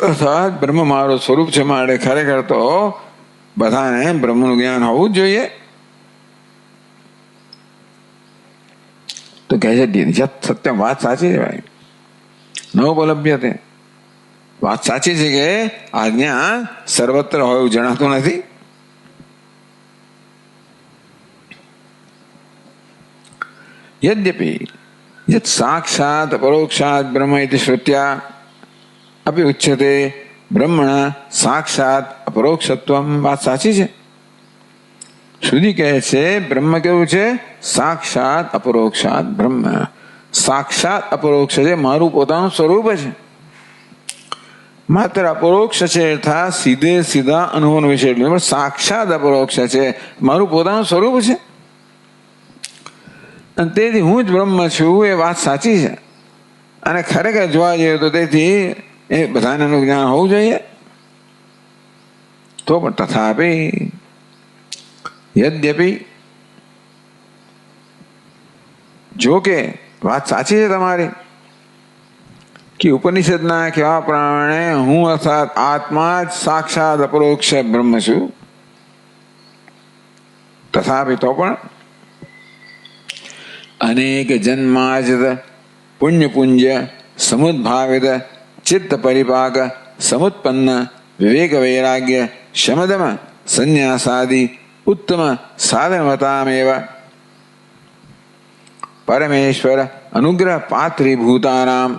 અર્થાત બ્રહ્મ મારું સ્વરૂપ છે. માટે ખરેખર તો બધાને બ્રહ્મનું જ્ઞાન હોવું જ જોઈએ. તો કહે છે સત્યમ વાત સાચી છે ભાઈ, ન ઉપલબ્ધ્યતે. વાત સાચી છે કે આ જ્ઞાન સર્વત્ર હોય એવું જણાતું નથી. યદ્યપિ યત સાક્ષાત પરોક્ષાત બ્રહ્મ ઇતિ શ્રુત્યા અપી ઉચ્યતે બ્રહ્મણ સાક્ષાત અપરોક્ષત્વમ. વાત સાચી છે. શ્રુતિ કહે છે બ્રહ્મ કેવું છે? સાક્ષાત અપરોક્ષાત બ્રહ્મ. સાક્ષાત અપરોક્ષ છે, મારું પોતાનું સ્વરૂપ છે. માત્ર અપરોક્ષ છે અર્થાત સીધે સીધા અનુભવ વિશે, એટલે સાક્ષાત અપરોક્ષ છે, મારું પોતાનું સ્વરૂપ છે. અને તેથી હું જ બ્રહ્મ છું એ વાત સાચી છે. અને ખરેખર જોવા જઈએ તો તેથી એ બધાને એનું જ્ઞાન હોવું જોઈએ. તો પણ તથાપી યદ્યપિ જો કે વાત સાચી છે તમારી કે ઉપનિષદના કહેવા પ્રમાણે હું અર્થાત આત્મા જ સાક્ષાત અપરોક્ષ બ્રહ્મ છું. તથાપિ તો પણ અનેક જન્માર્જિત પુણ્યપુંજ સમુદ્ભાવિત ચિત્ત પરિપાક સમુત્પન્ન વિવેક વૈરાગ્ય શમદમ સંન્યાસાદિ ઉત્તમ સાધનવતામેવ પરમેશ્વર અનુગ્રહ પાત્રીભૂતાનામ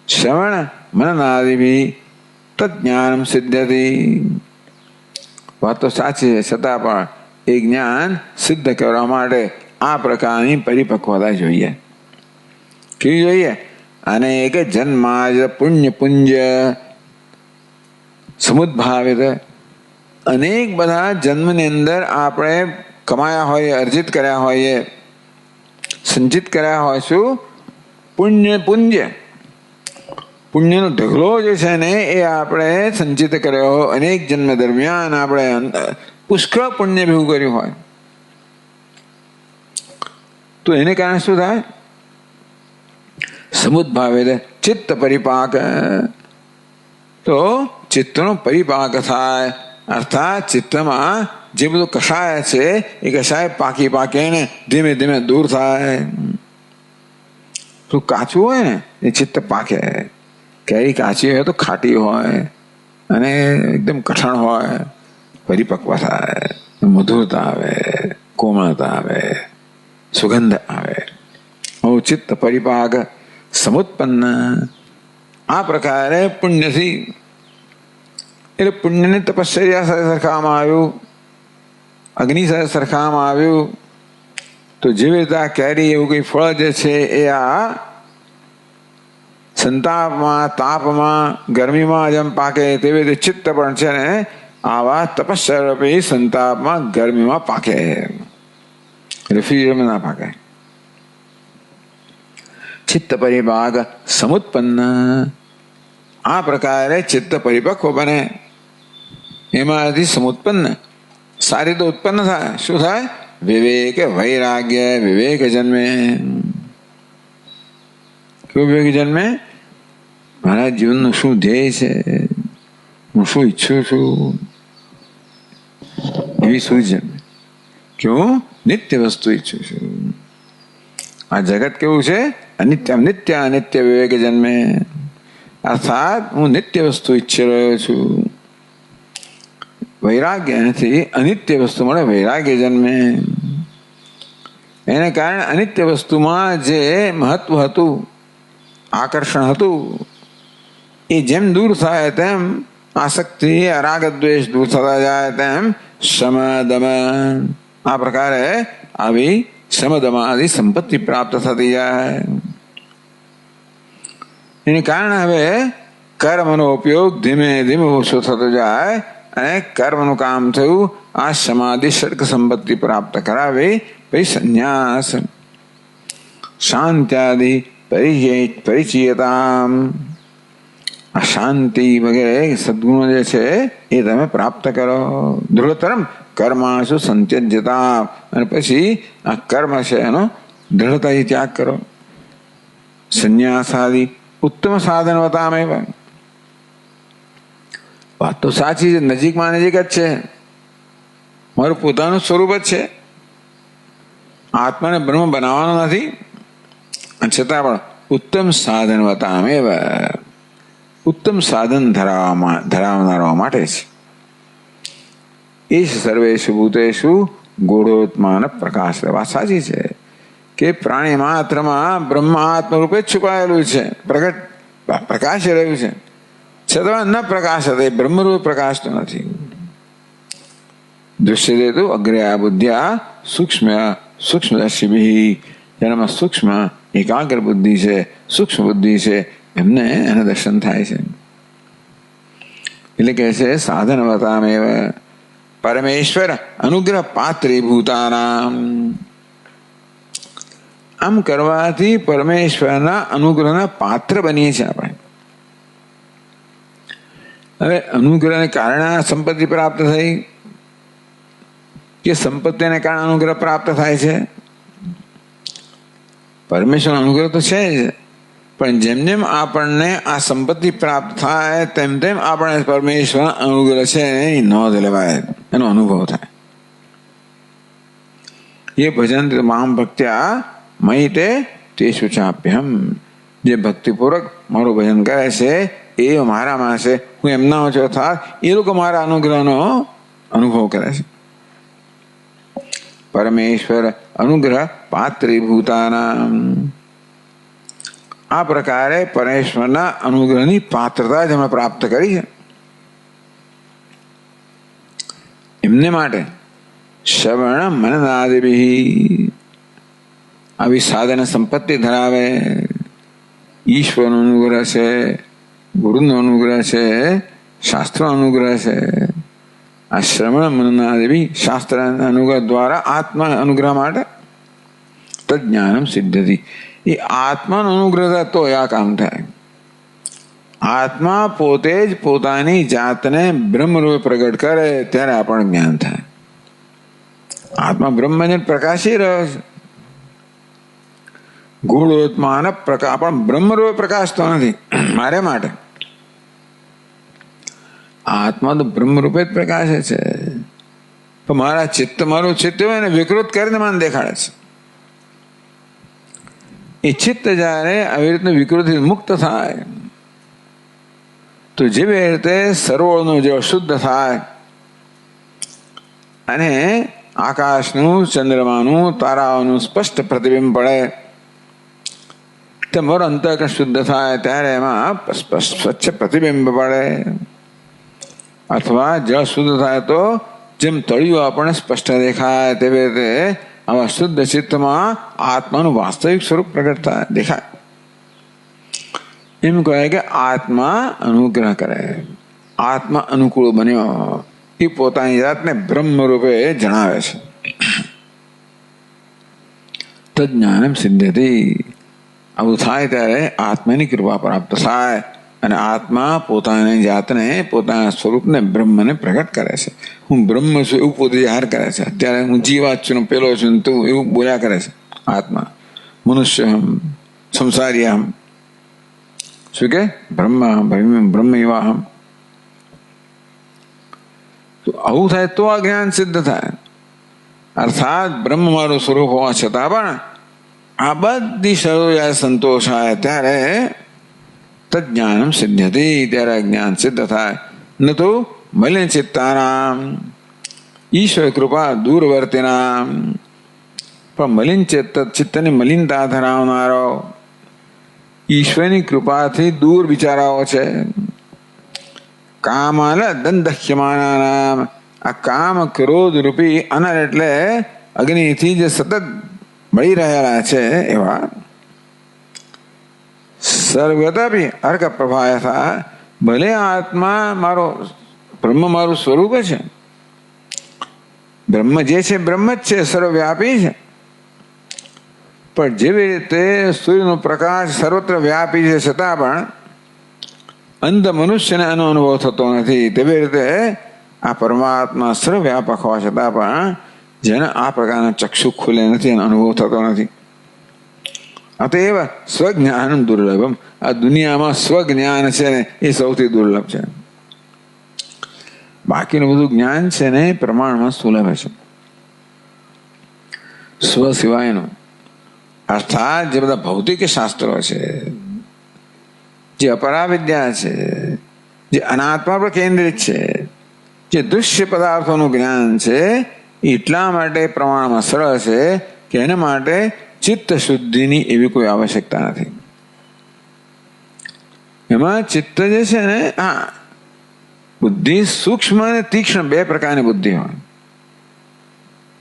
શ્રવણ મનનાદિભિ તજ્ઞાન સિદ્ધતિ. વાત તો સાચી છે, છતાં પણ એ જ્ઞાન સિદ્ધ કરવા માટે આ પ્રકારની પરિપક્વતા જોઈએ. કેવી જોઈએ? અનેક જન્માજ પુણ્યપુંજ સમુદ્ભાવિત, અનેક બધા જન્મની અંદર આપણે કમાયા હોઈએ, અર્જિત કર્યા હોઈએ, સંચિત કર્યા હોય શું પુણ્યપુંજ, પુણ્યનો ઢગલો જે છે ને એ આપણે સંચિત કર્યો હોય. અનેક જન્મ દરમિયાન આપણે પુષ્કળ પુણ્ય ભેગું કર્યું હોય તો એને કારણે શું થાય? સમુદ્ભાવે ચિત્ત પરિપાક, તો ચિત્તનો પરિપાક થાય. અર્થાત ચિત્તમાં જે બધું કષાય છે એ કષાય પાકી પાકીને ધીમે ધીમે દૂર થાય. તો કાચું હોય ને એ ચિત્ત પાકે. કેરી કાચી હોય તો ખાટી હોય અને એકદમ કઠણ હોય, પરિપક્વ થાય, મધુરતા આવે, કોમળતા આવે, સુગંધ આવે. ચિત્ત પરિપાક સમુત્પન્ન, આ પ્રકારે પુણ્યથી, એટલે પુણ્યને તપશ્ચર્યા સાથે સરખાવવામાં આવ્યું, અગ્નિ સાથે સરખાવવામાં આવ્યું. તો જેવી રીતે આ કેરી એવું કઈ ફળ જે છે એ આ સંતાપમાં, તાપમાં, ગરમીમાં જેમ પાકે તેવી રીતે ચિત્ત પણ છે ને આવા તપસ્યારૂપી સંતાપમાં, ગરમીમાં પાકે, રેફ્રિજરેટરમાં ના પાકે. ચિત્ત પરિપાક સમુત્પન્ન, આ પ્રકારે ચિત્ત પરિપક્વ બને. એમાંથી સમુત્પન્ન, સારી તો ઉત્પન્ન થાય. શું થાય? વિવેક વૈરાગ્ય, વિવેક જન્મે. કેવું વિવેક જન્મે? મારા જીવનનું શું ધ્યેય છે, હું શું ઈચ્છું છું, એવી શું જન્મે. કેવું? નિત્ય વસ્તુ ઈચ્છું છું. આ જગત કેવું છે? અનિત્ય. નિત્ય અનિત્ય વિવેક જન્મે. અર્થાત હું નિત્ય વસ્તુ ઈચ્છી રહ્યો છું. વૈરાગ્ય નથી, અનિત્ય વસ્તુ મળે વૈરાગ્ય જન્મે. એને કારણે અનિત્ય વસ્તુમાં જે મહત્વ હતું, આકર્ષણ હતું, એ જેમ દૂર થાય તેમ આસક્તિ, રાગ દ્વેષ દૂર થતા જાય તેમ શમ દમ, આ પ્રકારે આવી શમદમાદિ સંપત્તિ પ્રાપ્ત થતી જાય. એને કારણે હવે કર્મનો ઉપયોગ ધીમે ધીમે ઓછો થતો જાય અને કર્મનું કામ થયું આ સમાધિ સર્ગ સંપત્તિ પ્રાપ્ત કરાવી. પછી સંન્યાસ, શાંત્યાદિ પરિચયતા, આ શાંતિ વગેરે સદગુણો જે છે એ તમે પ્રાપ્ત કરો. દૃઢતરમ કર્માશુ સંત્યજ્યતા, અને પછી આ કર્મ છે એનો દૃઢતાથી ત્યાગ કરો. સંન્યાસાદિ ઉત્તમ સાધનવતામેવ. વાત તો સાચી છે, નજીકમાં નજીક જ છે, મારું પોતાનું સ્વરૂપ જ છે, આત્માને બ્રહ્મ બનાવવાનો નથી. છતાં પણ ઉત્તમ સાધનવતામેવ, ઉત્તમ સાધન ધરાવનારા માટે છે. એ સર્વેષુ ભૂતેષુ ગૂઢોત્માન પ્રકાશ. વાત સાચી છે કે પ્રાણી માત્રમાં બ્રહ્મ આત્મ રૂપે જ છુપાયેલું છે, પ્રગટ પ્રકાશ રહ્યું છે. છતાં ન પ્રકાશ હતો, બ્રહ્મરૂપ પ્રકાશ તો નથી. દૃશ્યતે તો અગ્રયા બુદ્ધ્યા સૂક્ષ્મ સૂક્ષ્મદર્શિભિ, જેનામાં સૂક્ષ્મ એકાગ્ર બુદ્ધિ છે, સૂક્ષ્મ બુદ્ધિ છે, એમને એના દર્શન થાય છે. એટલે કહે છે સાધનવતામેવ પરમેશ્વર અનુગ્રહ પાત્રીભૂતાનામ. આમ કરવાથી પરમેશ્વરના અનુગ્રહના પાત્ર બનીએ છીએ આપણે. હવે અનુગ્રહને કારણે સંપત્તિ પ્રાપ્ત થઈ કે સંપત્તિને કારણે અનુગ્રહ પ્રાપ્ત થાય છે? પરમેશ્વરનો અનુગ્રહ તો છે જ, પણ જેમ જેમ આપણને આ સંપત્તિ પ્રાપ્ત થાય તેમ તેમ આપણે પરમેશ્વર અનુગ્રહ છે એની નોંધ લેવાય, એનો અનુભવ થાય. એ ભજન મામ ભક્ત્યા મયી તે તેષુ ચાપ્યહમ. જે ભક્તિપૂર્વક મારું ભજન કરે છે એ મારામાં છે, હું એમના ઓછો થાત, એ લોકો મારા અનુગ્રહનો અનુભવ કરે છે. પરમેશ્વર અનુગ્રહ પાત્રીભૂતાના. આ પ્રકારે પરમેશ્વરના અનુગ્રહની પાત્રતા જ અમે પ્રાપ્ત કરી છે. એમને માટે શ્રવણ મનનાદિભિ, આવી સાધન સંપત્તિ ધરાવે, ઈશ્વરનો અનુગ્રહ છે, ગુરુનો અનુગ્રહ છે, શાસ્ત્રનો અનુગ્રહ છે. આ શ્રવણ મનનાદિભિ શાસ્ત્ર અનુગ્રહ દ્વારા આત્મા અનુગ્રહ માટે તજ્ઞાનમ સિદ્ધતિ. એ આત્માનો અનુગ્રહ તો આ કામ થાય. આત્મા પોતે જ પોતાની જાતને બ્રહ્મરૂપે પ્રગટ કરે ત્યારે આપણને જ્ઞાન થાય. આત્મા બ્રહ્મને પ્રકાશી રહ્યો છે. ગૂઢોત્માન પ્રકાશ પણ બ્રહ્મરૂપે પ્રકાશતો નથી મારે માટે. આત્મા તો બ્રહ્મરૂપે જ પ્રકાશે છે, પણ મારા ચિત્ત, મારું ચિત્ત હોય ને વિકૃત કરીને મને દેખાડે છે. એ ચિત્ત જ્યારે આવી રીતનું વિકૃતિ મુક્ત થાય તો જેવી રીતે સરોવરનું જળ શુદ્ધ થાય અને આકાશનું, ચંદ્રમાનું, તારાઓનું સ્પષ્ટ પ્રતિબિંબ પડે, તમારું અંતઃકરણ શુદ્ધ થાય ત્યારે એમાં સ્વચ્છ પ્રતિબિંબ પડે. અથવા જળ શુદ્ધ થાય તો જેમ તળિયું આપણને સ્પષ્ટ દેખાય તેવી રીતે આવા શુદ્ધ ચિત્તમાં આત્માનું વાસ્તવિક સ્વરૂપ પ્રગટ થાય, દેખાય. એમ કહે કે આત્મા અનુગ્રહ કરે, આત્મા અનુકૂળ બન્યો, એ પોતાની જાતને બ્રહ્મ રૂપે જણાવે છે. તજ્ઞાનમ સિદ્ધતિ. આવું થાય ત્યારે આત્માની કૃપા પ્રાપ્ત થાય અને આત્મા પોતાની જાતને, પોતાના સ્વરૂપને, બ્રહ્મને પ્રગટ કરે છે. હું બ્રહ્મ છું એવું પોતે જાહેર કરે છે. અત્યારે હું જીવાત છું, પેલો છું, તું એવું બોલ્યા કરે છે આત્મા. મનુષ્ય સંસારી અહમ, શું કે બ્રહ્મ એવાહમ. આવું થાય તો આ જ્ઞાન સિદ્ધ થાય. અર્થાત બ્રહ્મ મારું સ્વરૂપ હોવા છતાં પણ આ બધી શરૂ સંતોષાય ત્યારે તજ્ઞાનમ સિદ્ધતિ, ત્યારે જ્ઞાન સિદ્ધ થાય. ન તો મલિન ચિત્તાનામ ઈશ્વર કૃપા દૂરવર્તીનામ. પણ મલિન ચિત્તની મલિનતા ધરાવનારો, ઈશ્વરની કૃપાથી દૂર વિચારાઓ છે. કામાલ દંદહ્યમાનામ. આ કામ ક્રોધ રૂપી અનર એટલે અગ્નિથી જે સતત બળી રહેલા છે એવા સર્વગતાપી અર્ક પ્રભાયથા. ભલે આત્મા મારો, બ્રહ્મ મારું સ્વરૂપ છે, બ્રહ્મ જે છે બ્રહ્મ જ છે, સર્વવ્યાપી છે. પણ જેવી રીતે સૂર્યનો પ્રકાશ સર્વત્ર વ્યાપી છે છતાં પણ અંધ મનુષ્યને એનો અનુભવ થતો નથી, તેવી રીતે આ પરમાત્મા સર્વવ્યાપક હોવા છતાં પણ જેને આ પ્રકારના ચક્ષુ ખુલે નથી, એનો અનુભવ થતો નથી. અતએવ સ્વજ્ઞાન દુર્લભમ. આ દુનિયામાં સ્વજ્ઞાન છે ને એ સૌથી દુર્લભ છે. બાકીનું બધું જ્ઞાન છે ને પ્રમાણમાં સુલભ છે. સ્વ સિવાયનું અર્થાત જે બધા ભૌતિક શાસ્ત્રો છે, જે અપરાવિદ્યા છે, જે અનાત્મા પર કેન્દ્રિત છે, જે દૃશ્ય પદાર્થોનું જ્ઞાન છે, એટલા માટે પ્રમાણમાં સરળ છે કે એના માટે ચિત્ત શુદ્ધિની એવી કોઈ આવશ્યકતા નથી. એમાં ચિત્ત જે છે ને, હા, બુદ્ધિ સૂક્ષ્મ અને તીક્ષ્ણ બે પ્રકારની બુદ્ધિ હોય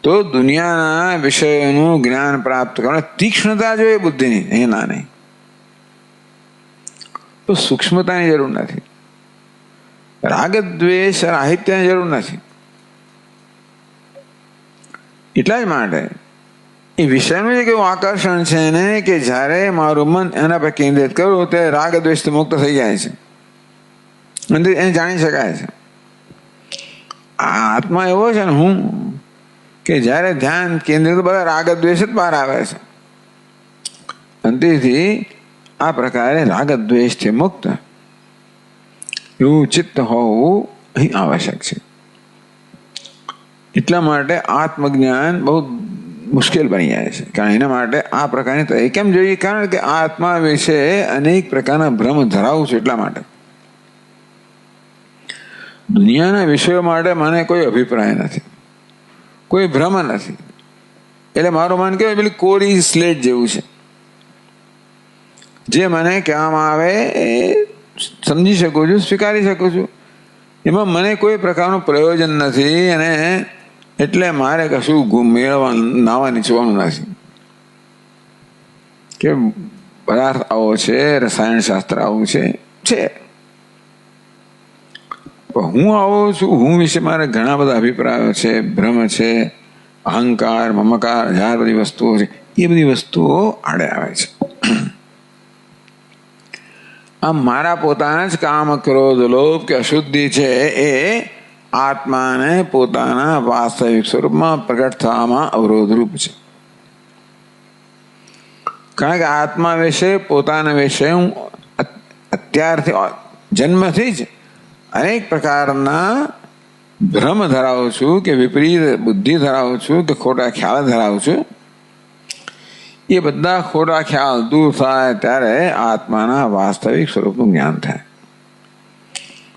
તો દુનિયાના વિષયોનું જ્ઞાન પ્રાપ્ત કરવા તીક્ષ્ણતા જોઈએ બુદ્ધિની, એના નહીં. તો સૂક્ષ્મતાની જરૂર નથી, રાગ દ્વેષ રાહિત્યની જરૂર નથી. એટલા જ માટે એ વિષયનું એક એવું આકર્ષણ છે ને કે જ્યારે મારું મન એના પર કેન્દ્રિત કરું ત્યારે રાગ દ્વેષથી મુક્ત થઈ જાય છે અને એને જાણી શકાય છે. આ આત્મા એવો છે ને હું કે જ્યારે ધ્યાન કેન્દ્રિત બધા રાગ દ્વેષ જ બહાર આવે છે. અને તેથી આ પ્રકારે રાગદ્વેષથી મુક્ત એવું ચિત્ત હોવું અહીં આવશ્યક છે. એટલા માટે આત્મજ્ઞાન બહુ મુશ્કેલ બની જાય છે. કારણ એના માટે આ પ્રકારની તૈયારી કેમ જોઈએ? કારણ કે આત્મા વિશે અનેક પ્રકારના ભ્રમ ધરાવું છું. એટલા માટે દુનિયાના વિષયો માટે મને કોઈ અભિપ્રાય નથી, કોઈ ભ્રમ નથી. એટલે મારું મન કેવું પેલી કોરી સ્લેટ જેવું છે. જે મને કહેવામાં આવે એ સમજી શકું છું, સ્વીકારી શકું છું. એમાં મને કોઈ પ્રકારનું પ્રયોજન નથી અને એટલે મારે કશું મેળવવા નાવા નીચવાનું નથી કે પદાર્થ આવો છે, રસાયણ શાસ્ત્ર આવું છે. હું આવો છું, હું વિશે મારે ઘણા બધા અભિપ્રાયો છે, ભ્રમ છે, અહંકાર, મમકાર, હજાર બધી વસ્તુઓ છે. એ બધી વસ્તુઓ આડે આવે છે. આમ મારા પોતાના જ કામ, ક્રોધ, લોભ કે અશુદ્ધિ છે એ આત્માને પોતાના વાસ્તવિક સ્વરૂપમાં પ્રગટ થવામાં અવરોધરૂપ છે. કારણ કે આત્મા વિશે, પોતાના વિશે હું અત્યારથી જન્મથી જ અનેક પ્રકારના ભ્રમ ધરાવું છું કે વિપરીત બુદ્ધિ ધરાવું છું કે ખોટા ખ્યાલ ધરાવું છું. એ બધા ખોટા ખ્યાલ દૂર થાય ત્યારે આત્માના વાસ્તવિક સ્વરૂપનું જ્ઞાન થાય.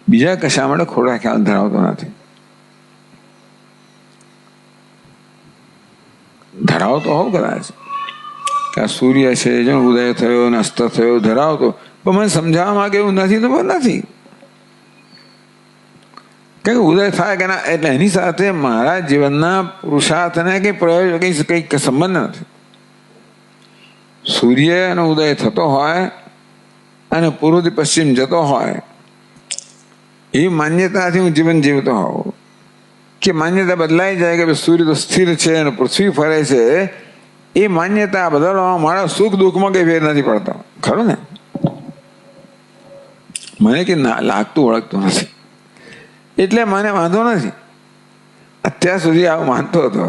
બીજા કશા માટે ખોટા ખ્યાલ ધરાવતો નથી. ધરાવતો હોવ કદાચ કે આ સૂર્ય છે, જો ઉદય થયો ને અસ્ત થયો ધરાવતો, પણ મને સમજાવવા માંગે એવું નથી તો નથી. કારણ કે ઉદય થાય કે ના એટલે એની સાથે મારા જીવનના પુરુષાર્થને કંઈ પ્રયોજન કંઈક સંબંધ નથી. સૂર્યનો ઉદય થતો હોય અને પૂર્વથી પશ્ચિમ જતો હોય એવી માન્યતાથી હું જીવન જીવતો હોઉં કે માન્યતા બદલાઈ જાય કે સૂર્ય તો સ્થિર છે અને પૃથ્વી ફરે છે, એ માન્યતા બદલવામાં મારા સુખ દુઃખમાં કંઈ ફેર નથી પડતો. ખરું ને? મને કે ના લાગતું ઓળખતું નથી એટલે મને વાંધો નથી. અત્યાર સુધી આવું માનતો હતો.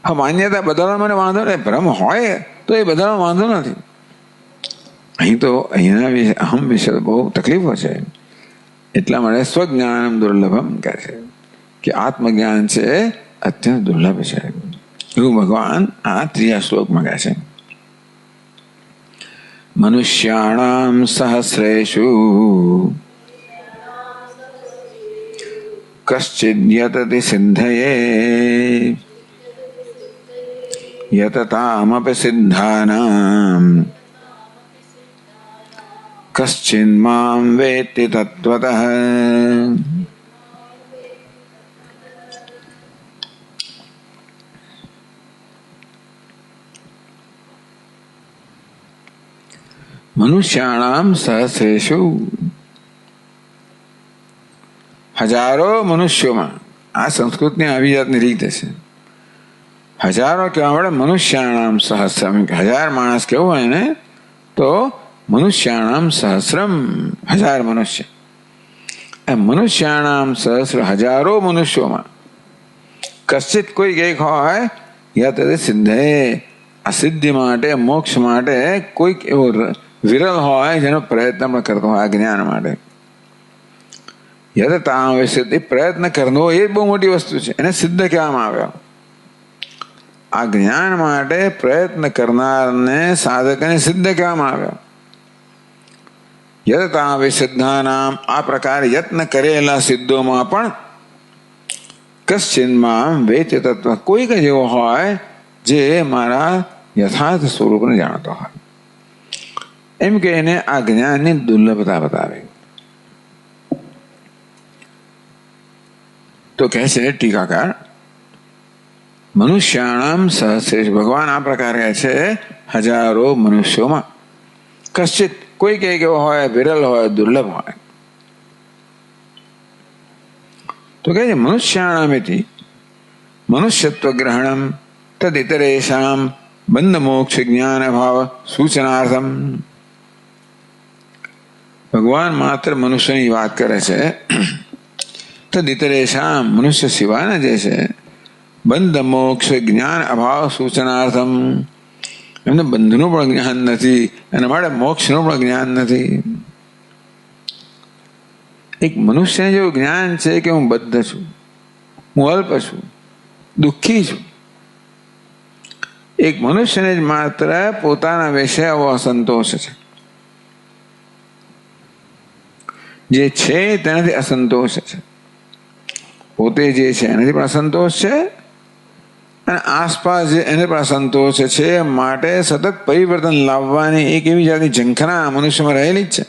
આ માન્યતા બદલવા મને વાંધો નહીં, ભ્રમ હોય તો એ બધાનો વાંધો નથી. અહીં તો અહીંના વિશે અહમ વિશે બહુ તકલીફો છે. એટલા માટે સ્વજ્ઞાન દુર્લભમ કહે છે કે આત્મજ્ઞાન છે અત્યંત દુર્લભ છે. એવું ભગવાન આ ત્રીજા શ્લોકમાં કહે છે. મનુષ્યાણામ સહસ્રેષુ કશ્ચિદ યતતિ સિદ્ધયે યતતામપि સિદ્ધાનામ કશ્ચિન મામ વેત્તિ તત્વતઃ. મનુષ્યાણામ સહસ્રેષુ, હજારો મનુષ્યોમાં, આ સંસ્કૃતની આવી જાતની રીત છે. હજારો કહેવા મળે મનુષ્યાણામ સહસ્રમ, 1000 માણસ કેવું હોય ને તો મનુષ્યાણામ સહસ્રમ, 1000 મનુષ્ય. મનુષ્યાણામ સહસ્ર, હજારો મનુષ્યોમાં કશ્ચિત કોઈ એક હોય યત સિદ્ધે, આ સિદ્ધિ માટે, મોક્ષ માટે કોઈક એવો વિરલ હોય જેનો પ્રયત્ન પણ કરતો હોય આ જ્ઞાન માટે. યતતા સિદ્ધિ, પ્રયત્ન કરવો એ બહુ મોટી વસ્તુ છે, એને સિદ્ધ કહેવામાં આવ્યો. આ જ્ઞાન માટે પ્રયત્ન કરનારને, સાધકને સિદ્ધ કહેવામાં આવ્યો. યતતા સિદ્ધાનામ, આ પ્રકારે યત્ન કરેલા સિદ્ધોમાં પણ કશ્ચિનમાં વેત્ય તત્વ, કોઈક જ એવો હોય જે મારા યથાર્થ સ્વરૂપને જાણતો હોય. એમ કે એને આ જ્ઞાનની દુર્લભતા બતાવે. તો કહે છે ટીકાકાર, મનુષ્યાણામ સહસ્રેષુ, ભગવાન આ પ્રકારે કહે છે હજારો મનુષ્યોમાં કશ્ચિત કોઈ કઈક એવો હોય, વિરલ હોય, દુર્લભ હોય. તો કહે છે મનુષ્યાણામિતિ મનુષ્યત્વ ગ્રહણમ તદિતરેષામ બંધ મોક્ષ જ્ઞાન ભાવ સૂચનાર્થમ. ભગવાન માત્ર મનુષ્યની વાત કરે છે. તદિતરેષામ, મનુષ્ય સિવાયના જે છે, બંધ મોક્ષ જ્ઞાન અભાવ સૂચનાર્થમ, એમને બંધનું પણ જ્ઞાન નથી, એના માટે મોક્ષનું પણ જ્ઞાન નથી. એક મનુષ્યને જેવું જ્ઞાન છે કે હું બદ્ધ છું, હું અલ્પ છું, દુઃખી છું. એક મનુષ્યને જ માત્ર પોતાના વિશે આવો અસંતોષ છે. જે છે તેનાથી અસંતોષ છે, પોતે જે છે એનાથી પણ અસંતોષ છે, અને આસપાસ જે એને પણ અસંતોષ છે. માટે સતત પરિવર્તન લાવવાની એક એવી જાતની ઝંખના મનુષ્યમાં રહેલી જ છે.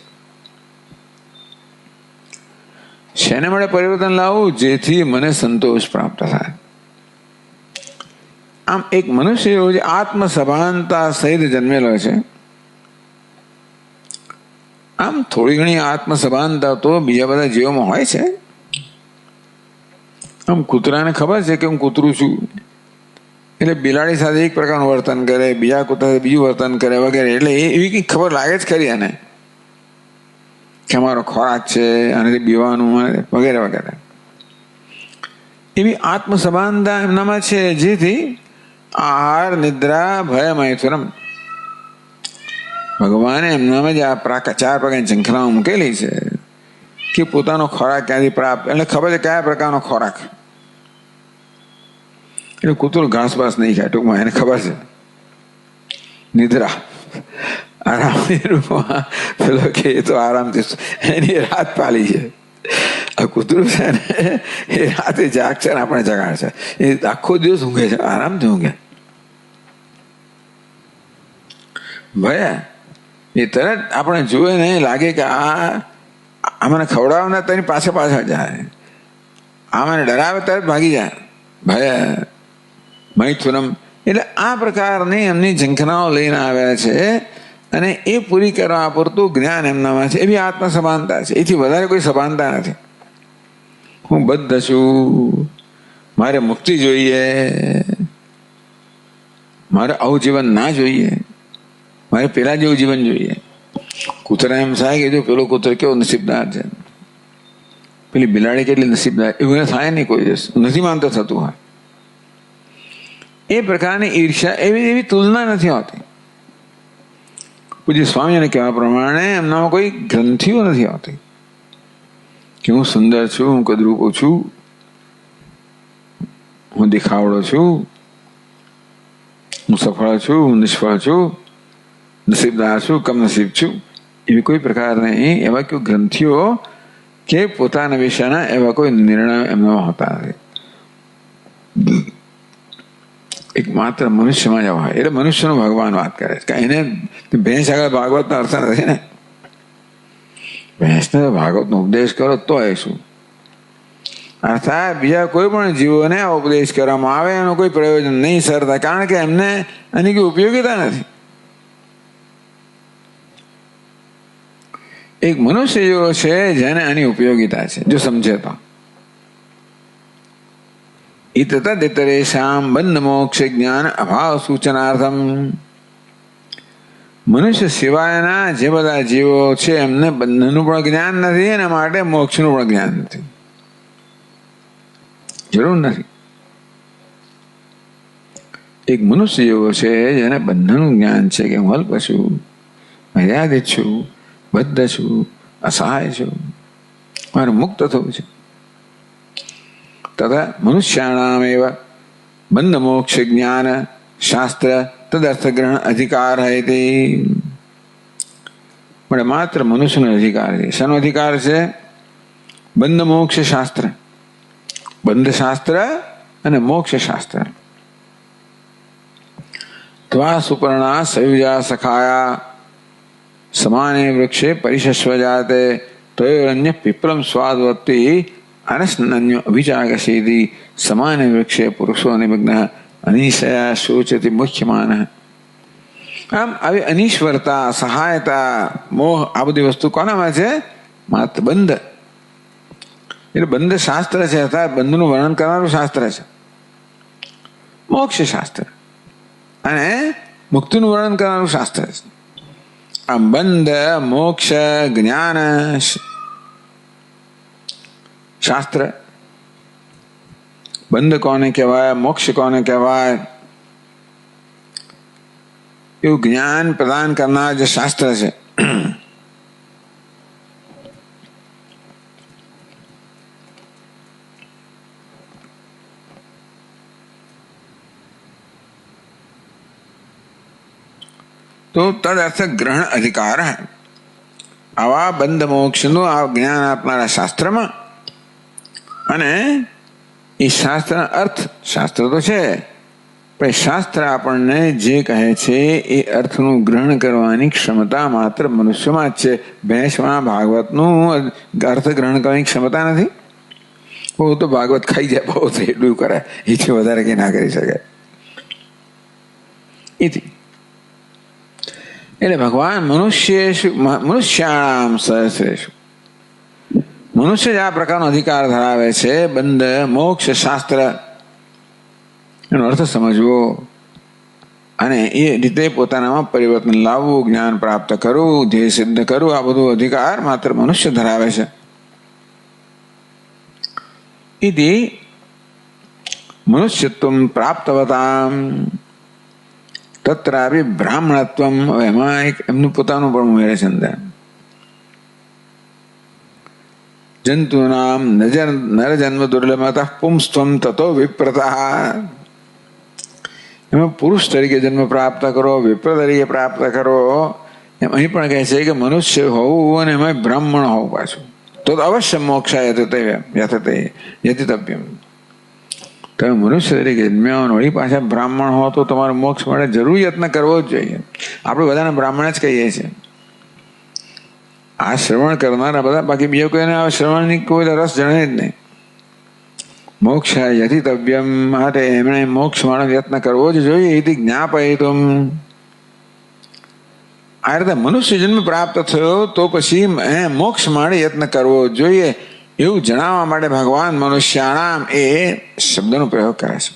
શેને માટે પરિવર્તન લાવવું? જેથી મને સંતોષ પ્રાપ્ત થાય. આમ એક મનુષ્ય એવો જે આત્મસભાનતા સહિત જન્મેલો છે. આમ થોડી ઘણી આત્મસભાનતા તો બીજા બધા જીવોમાં હોય છે. આમ કૂતરાને ખબર છે કે હું કૂતરું છું, એટલે બિલાડી સાથે એક પ્રકારનું વર્તન કરે, બીજા કૂતરા સાથે બીજું વર્તન કરે વગેરે. એટલે એવી કંઈક ખબર લાગે જ ખરી એને કે અમારો ખોરાક છે, આનાથી બીવાનું વગેરે વગેરે. એવી આત્મસભાનતા એમનામાં છે, જેથી આહાર, નિદ્રા, ભય, મૈથુનમ ભગવાને એમનામાં જ આ 4 પ્રકારની ઝંખનાઓ મૂકેલી છે કે પોતાનો ખોરાક ક્યાંથી પ્રાપ્ત, એટલે ખબર છે કયા પ્રકારનો ખોરાક. એટલે કૂતરું ઘાસ બાસ નહીં ખાય, ટૂંકમાં એને ખબર છે. નિદ્રા આરામની રૂપમાં, પેલો કે એ તો આરામથી એની રાત પાલી છે. આ કૂતરું છે ને એ રાતે જાગશે ને આપણે જગાડશે. એ આખો દિવસ ઊંઘે છે, આરામથી ઊંઘે. ભય એ તરત આપણે જોઈએ ને લાગે કે આ મને ખવડાવવાના તેની પાછળ જાય, આ મને ડરાવે તરત ભાગી જાય. ભય, મૈથુનમ એટલે આ પ્રકારની એમની ઝંખનાઓ લઈને આવ્યા છે, અને એ પૂરી કરવા પૂરતું જ્ઞાન એમનામાં છે. એવી આત્મસભાનતા છે, એથી વધારે કોઈ સભાનતા નથી. હું બદ્ધ છું, મારે મુક્તિ જોઈએ, મારે આવું જીવન ના જોઈએ, મારે પેલા જેવું જીવન જોઈએ. કૂતરા એમ થાય કે જો પેલો કૂતરો કેવો નસીબદાર છે, પેલી બિલાડી કેટલી નસીબદાર, એવું થાય નહીં કોઈ દિવસ, નથી માનતો થતું હોય. એ પ્રકારની ઈર્ષ્યા, એવી તુલના નથી હોતી. પૂજ્ય સ્વામીને કહેવા પ્રમાણે એમનામાં કોઈ ગ્રંથિઓ નથી હોતી કે હું સુંદર છું, હું કદરૂપો છું, હું દેખાવડો છું, હું સફળ છું, હું નિષ્ફળ છું, નસીબદાર છું, કમનસીબ છું. એવી કોઈ પ્રકારની એવા કોઈ ગ્રંથિઓ કે પોતાના વિષયના એવા કોઈ નિર્ણયો એમનામાં હોતા નથી. એક માત્ર મનુષ્યમાં જ હોય. એટલે મનુષ્યનો ભગવાન વાત કરે છે કે એને ભેંસ આગળ ભાગવતનો અર્થ નથી ને. ભેંસને ભાગવતનો ઉપદેશ કરો તો એ શું અર્થાત બીજા કોઈ પણ જીવોને ઉપદેશ કરવામાં આવે એનો કોઈ પ્રયોજન નહીં સર થાય, કારણ કે એમને એની કોઈ ઉપયોગિતા નથી. એક મનુષ્ય જેવો છે જેને આની ઉપયોગિતા છે, જો સમજે તો. ઇતરેશામ બંધ મોક્ષ જ્ઞાન અભાવ સૂચનાર્થમ. મનુષ્ય સિવાયના જે બધા જીવો છે એમને બંધનું પણ જ્ઞાન નથી, એના માટે મોક્ષનું પણ જ્ઞાન નથી. જરૂર નથી. એક મનુષ્ય જેવો છે જેને બંધનનું જ્ઞાન છે કે હું અલ્પ છું, મર્યાદિત છું, બદ્ધ છું, અસહાય છું, મારે મુક્ત થવું છે. તથા મનુષ્યાણામ એવ બંધ મોક્ષ જ્ઞાન શાસ્ત્ર તદર્થ ગ્રહણ અધિકાર હૈ. પણ માત્ર મનુષ્યનો અધિકાર છે. શાનો અધિકાર છે? બંધ મોક્ષ શાસ્ત્ર, બંધ શાસ્ત્ર અને મોક્ષ શાસ્ત્ર. ત્વા સુપર્ણા સયુજા સખાયા સમાને વૃક્ષે પરિશસ્વ જાતે તયોરન્ય પીપલમ સ્વાદવત્તિ અનસ્નન્યો અભિજાગશેદી સમાને વૃક્ષે પુરુષો નિમગ્ન અનિશયા શોચતી મુખ્યમાન. આમ આવી અનિશ્વરતા, સહાયતા, મોહ આ બધી વસ્તુ કોનામાં છે? માત્ર બંધ. એટલે બંધ શાસ્ત્ર છે, અર્થાત બંધનું વર્ણન કરનારું શાસ્ત્ર છે મોક્ષ શાસ્ત્ર, અને મુક્તિનું વર્ણન કરનારું શાસ્ત્ર છે. આમ બંધ, મોક્ષ, જ્ઞાન શાસ્ત્ર. બંધ કોને કહેવાય, મોક્ષ કોને કહેવાય? એવું જ્ઞાન પ્રદાન કરનાર જે શાસ્ત્ર છે તો તદ અર્થ ગ્રહણ અધિકાર આવા બંધ મોક્ષનું આ જ્ઞાન આપનારા શાસ્ત્રમાં અને એ શાસ્ત્રનો અર્થ શાસ્ત્ર તો છે પણ શાસ્ત્ર આપણને જે કહે છે એ અર્થનું ગ્રહણ કરવાની ક્ષમતા માત્ર મનુષ્યમાં જ છે. ભેંસમાં ભાગવતનું અર્થ ગ્રહણ કરવાની ક્ષમતા નથી. બહુ તો ભાગવત ખાઈ જાય, બહુ તો એટલું કરે, એથી વધારે કંઈ ના કરી શકે. એથી એટલે ભગવાન મનુષ્યાણામ સહસ્રેષુ મનુષ્ય જ આ પ્રકારનો અધિકાર ધરાવે છે. બંધ મોક્ષ શાસ્ત્ર એનો અર્થ સમજવો અને એ રીતે પોતાનામાં પરિવર્તન લાવવું, જ્ઞાન પ્રાપ્ત કરવું, ધ્યેય સિદ્ધ કરવું, આ બધું અધિકાર માત્ર મનુષ્ય ધરાવે છે. ઇતિ મનુષ્યત્વમ પ્રાપ્તવતામ તત્રાપી બ્રાહ્મણત્વમ. હવે એમાં એક એમનું પોતાનું પણ ઉમેરે છે અંદર. જંતુનામ નરજન્મ દુર્લભતઃ પુંસ્ત્વમ તતો વિપ્રતઃ. એમાં પુરુષ તરીકે જન્મ પ્રાપ્ત કરો, વિપ્ર તરીકે પ્રાપ્ત કરો. એમ અહીં પણ કહે છે કે મનુષ્ય હોવું અને એમાં બ્રાહ્મણ હોવું પાછું તો અવશ્ય મોક્ષાય યથિતવ્યમ. તમે મનુષ્ય તરીકે જન્મ્યા વળી પાછા બ્રાહ્મણ હો તો તમારો મોક્ષ માટે જરૂર યત્ન કરવો જ જોઈએ. આપણે બધાને બ્રાહ્મણ જ કહીએ છીએ આ શ્રવણ કરનારા બધા, બાકી બીજો કોઈને આ શ્રવણની કોઈ રસ જણે જ નહીં. મોક્ષ યથિતવ્યમ માટે એમણે મોક્ષ માટે યત્ન કરવો જ જોઈએ. એથી જ્ઞાપયિતુમ આ રીતે મનુષ્ય જન્મ પ્રાપ્ત થયો તો પછી મોક્ષ માટે યત્ન કરવો જોઈએ એવું જણાવવા માટે ભગવાન મનુષ્યાણામ એ શબ્દનો પ્રયોગ કરે છે.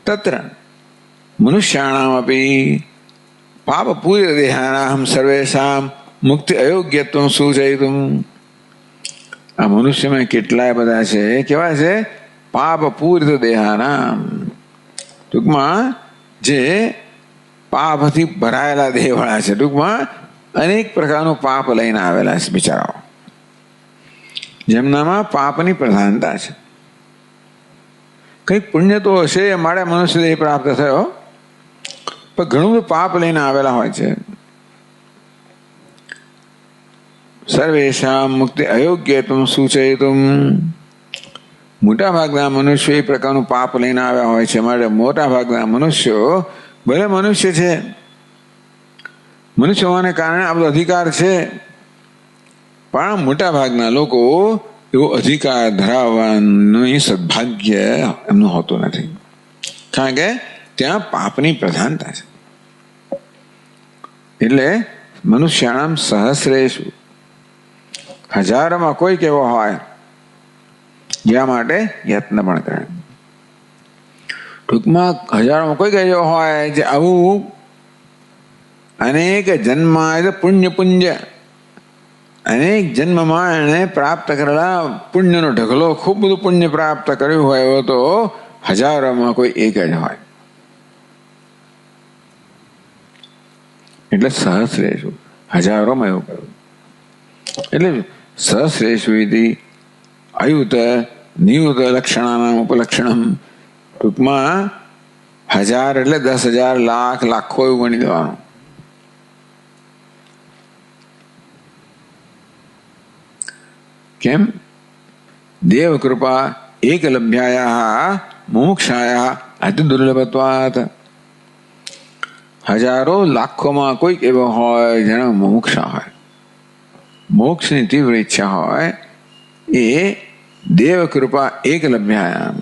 તત્ર મનુષ્યાણામ અપી પાપપૂરિત દેહાનામ સર્વેષામ મુક્તિ અયોગ્યત્વમ સૂચયિતુમ. આ મનુષ્યમાં કેટલાય બધા છે, કેવા છે? પાપપૂરિત દેહાનામ, ટૂંકમાં જે પાપથી ભરાયેલા દેહવાળા છે. ટૂંકમાં અનેક પ્રકારનું પાપ લઈને આવેલા છે બિચારાઓ, જેમનામાં પાપની પ્રધાનતા છે. કંઈક પુણ્ય તો હશે મારે મનુષ્ય દેહ પ્રાપ્ત થયો, પણ ઘણું બધું પાપ લઈને આવેલા હોય છે. સર્વેષામ મુક્તિ અયોગ્યત્વમ સૂચયિતુમ. મોટા ભાગના મનુષ્યો એ પ્રકારનું પાપ લઈને આવ્યા હોય છે. માટે મોટા ભાગના મનુષ્યો ભલે મનુષ્ય છે, મનુષ્ય હોવાને કારણે આ બધો અધિકાર છે, પણ મોટા ભાગના લોકો એવો અધિકાર ધરાવવાનું સદભાગ્ય એમનું હોતું નથી, કારણ કે ત્યાં પાપની પ્રધાનતા છે. એટલે મનુષ્યાણામ સહસ્રેષુ, હજારોમાં કોઈક એવો હોય જ્યાં માટે યત્ન પણ કરે. ટૂંકમાં હજારોમાં કોઈક એવો હોય જે આવું અનેક જન્મ પુણ્ય અનેક જન્મમાં એને પ્રાપ્ત કરેલા પુણ્યનો ઢગલો, ખૂબ બધું પુણ્ય પ્રાપ્ત કર્યું હોય એવો તો હજારોમાં કોઈ એક જ હોય. એટલે સહસ્રેષુ, હજારોમાં એવું કર્યું. એટલે સહસ્રેષુ ઇતિ અયુત નિયુત લક્ષણાનામ ઉપલક્ષણમ. ટૂંકમાં 1000 એટલે 10,000, લાખ, લાખો એવું ગણી દેવાનું. કેમ? દેવ કૃપા એકલભ્યાયા મોક્ષાયા અતિ દુર્લભત્વાત. હજારો લાખોમાં કોઈક એવો હોય જેનો મોક્ષા હોય, મોક્ષની તીવ્ર ઈચ્છા હોય, એ દેવ કૃપા એકલભ્યાયામ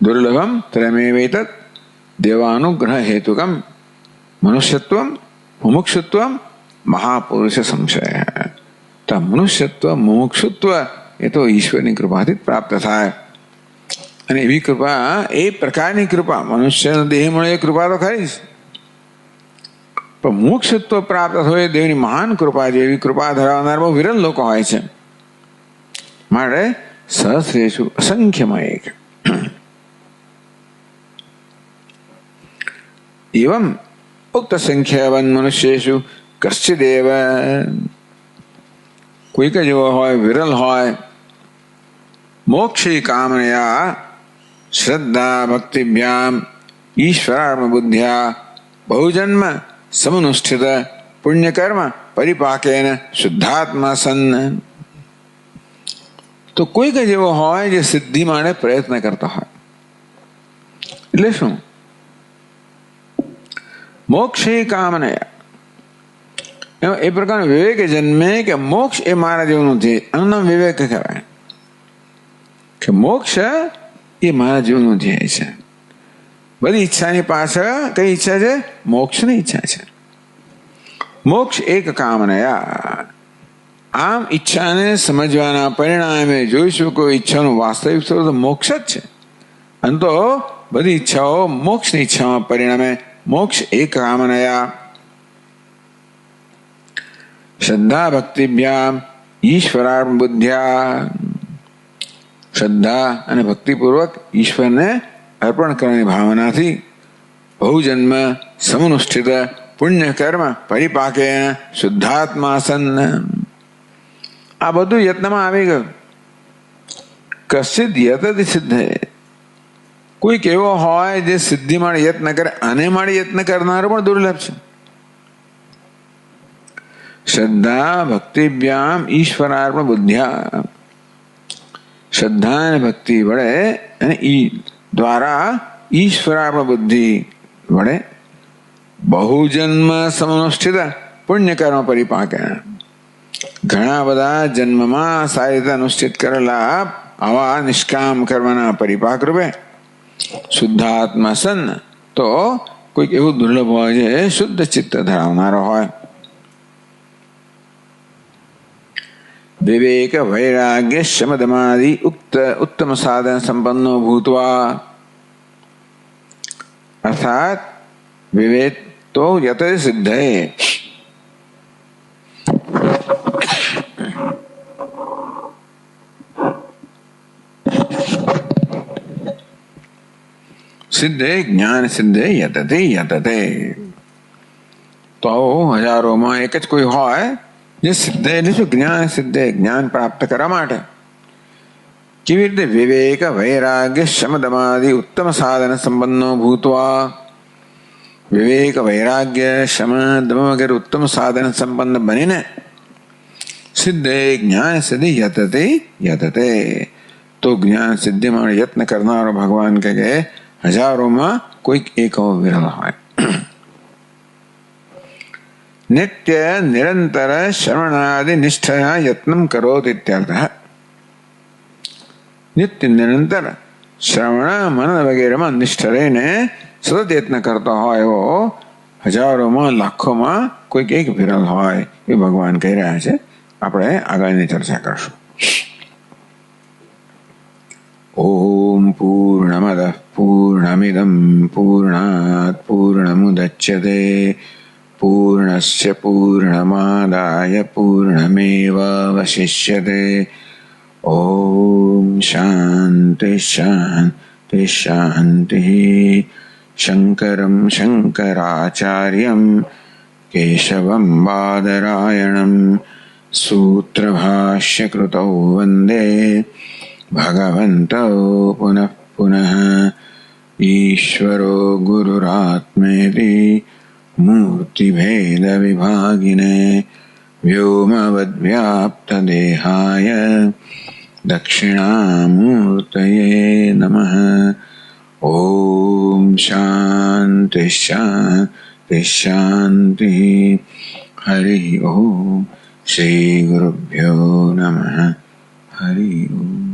દુર્લભમ ત્રયમેવૈતત દેવાનુગ્રહ હેતુકમ મનુષ્યત્વમ મુમુક્ષુત્વમ મહાપુરુષ સંશય. તો મનુષ્યત્વ મુમુક્ષુત્વ એ તો ઈશ્વરની કૃપાથી જ પ્રાપ્ત થાય. અને એવી કૃપા, એ પ્રકારની કૃપા, મનુષ્યનો દેહ મળે એ કૃપા તો ખરી જ, પણ મોક્ષત્વ પ્રાપ્ત હોય દેવની મહાન કૃપા છે. એવી કૃપા ધરાવનાર બહુ વિરલ લોકો હોય છે. માટે सहस्रेषु असंख्यमयेक। एवं उक्त संख्यावन मनुष्येषु कश्चिदेव कोईक जेवो होय विरल होय मोक्षी कामनया श्रद्धा भक्तिभ्याम ईश्वरार्म बुद्ध्या बहुजन्म समनुष्ठित पुण्यकर्म परिपाकेन शुद्धात्मा सन्। तो कोईक जेवो होय जे सिद्धि माटे प्रयत्न करता होय એટલે શું मोक्ष ही कामनया એ પ્રકારનો વિવેક જન્મે કે મોક્ષ એ મારા જીવનનું ધ્યેય, આનું નામ વિવેક કહેવાય કે મોક્ષ એ મારા જીવનનું ધ્યેય છે। બધી ઈચ્છાની પાછળ કઈ ઈચ્છા છે? મોક્ષની ઈચ્છા છે। મોક્ષ એક કામનયા। આમ ઈચ્છાને સમજવાના પરિણામે જોઈશું કે ઈચ્છાનું વાસ્તવિક સ્વરૂપ તો મોક્ષ જ છે અને તો બધી ઈચ્છાઓ મોક્ષની ઈચ્છામાં પરિણામે मोक्ष एक कामनया श्रद्धा भक्तिभ्याम ईश्वरार्पण बुद्धिया। श्रद्धा અને ભક્તિપૂર્વક ઈશ્વરને અર્પણ કરવાની ભાવનાથી બહુજન્મ સમનુષ્ઠિત પુણ્ય કર્મ પરિપાકે શુદ્ધાત્મા સન્ન। આ બધું યત્નમાં આવી ગયું। કશ્ચિદ યતતિ સિદ્ધે કોઈક એવો હોય જે સિદ્ધિ માટે યત્ન કરે, આને માટે યત્ન કરનારો પણ દુર્લભ છે। શ્રદ્ધા ભક્તિભ્યામ ઈશ્વરાર્પણ બુદ્ધ્યા। શ્રદ્ધા અને ભક્તિ વડે અને દ્વારા ઈશ્વરાર્પણ બુદ્ધિ વડે બહુજન્મ સમનુષ્ઠિત પુણ્યકર્મ પરિપાકે। ઘણા બધા જન્મમાં સારી રીતે અનુષ્ઠિત કરેલા આવા નિષ્કામ કર્મના પરિપાક રૂપે શુદ્ધાત્મા સન્ન તો કોઈક એવું દુર્લભ હોય છે શુદ્ધ ચિત્ત ધરાવનારો હોય। વિવેક વૈરાગ્ય શમદમાદિ ઉક્ત ઉત્તમ સાધન સંપન્નો ભૂતવા। अर्थात विवेक तो यत सिद्ध है। सिद्धे ज्ञान सिद्धे यतते यतते। तो हजारों में एक ज कोई होय जे सिद्धे એટલે શું? જ્ઞાન સિદ્ધે, જ્ઞાન પ્રાપ્ત કરવા માટે કેવી રીતે? વિવેક વૈરાગ્ય શમદમાદિ ઉત્તમ સાધન સંપન્નો ભૂતવા। વિવેક વૈરાગ્ય શમ દમ વગેરે ઉત્તમ સાધન સંપન્ન બનીને સિદ્ધે જ્ઞાન સિદ્ધિ યતતે યતતે તો જ્ઞાન સિદ્ધિ માટે યત્ન કરનારો ભગવાન કહે કે હજારોમાં કોઈક એક વિરલ હોય। नित्य निरंतर श्रवणादि निष्ठया यत्नं करोति इत्यर्थः। नित्य निरंतर श्रवण मनन वगैरह में निष्ठ रहीने सतत यत्न करता હોય એવો હજારોમાં લાખોમાં કોઈક એક વિરલ હોય એ ભગવાન કહી રહ્યા છે। આપણે આગળની ચર્ચા કરશું। ओम पूर्णमदः पूर्णमिदं पूर्णात् पूर्णमुदच्यते पूर्णस्य पूर्णमादाय पूर्णमेवावशिष्यते। ओम शांति शांति शांति। शंकरं शंकराचार्यं केशवं बादरायणं सूत्रभाष्यकृतौ वन्दे भगवन्तौ पुनः पुनः। ईश्वरो गुरुरात्मेति मूर्तिभेदविभागिने व्योमवद्व्याप्तदेहाय दक्षिणामूर्तये नमः। ओम शांति शांति शांति। हरि ओम। श्री गुरुभ्यो नमः। हरि ओम।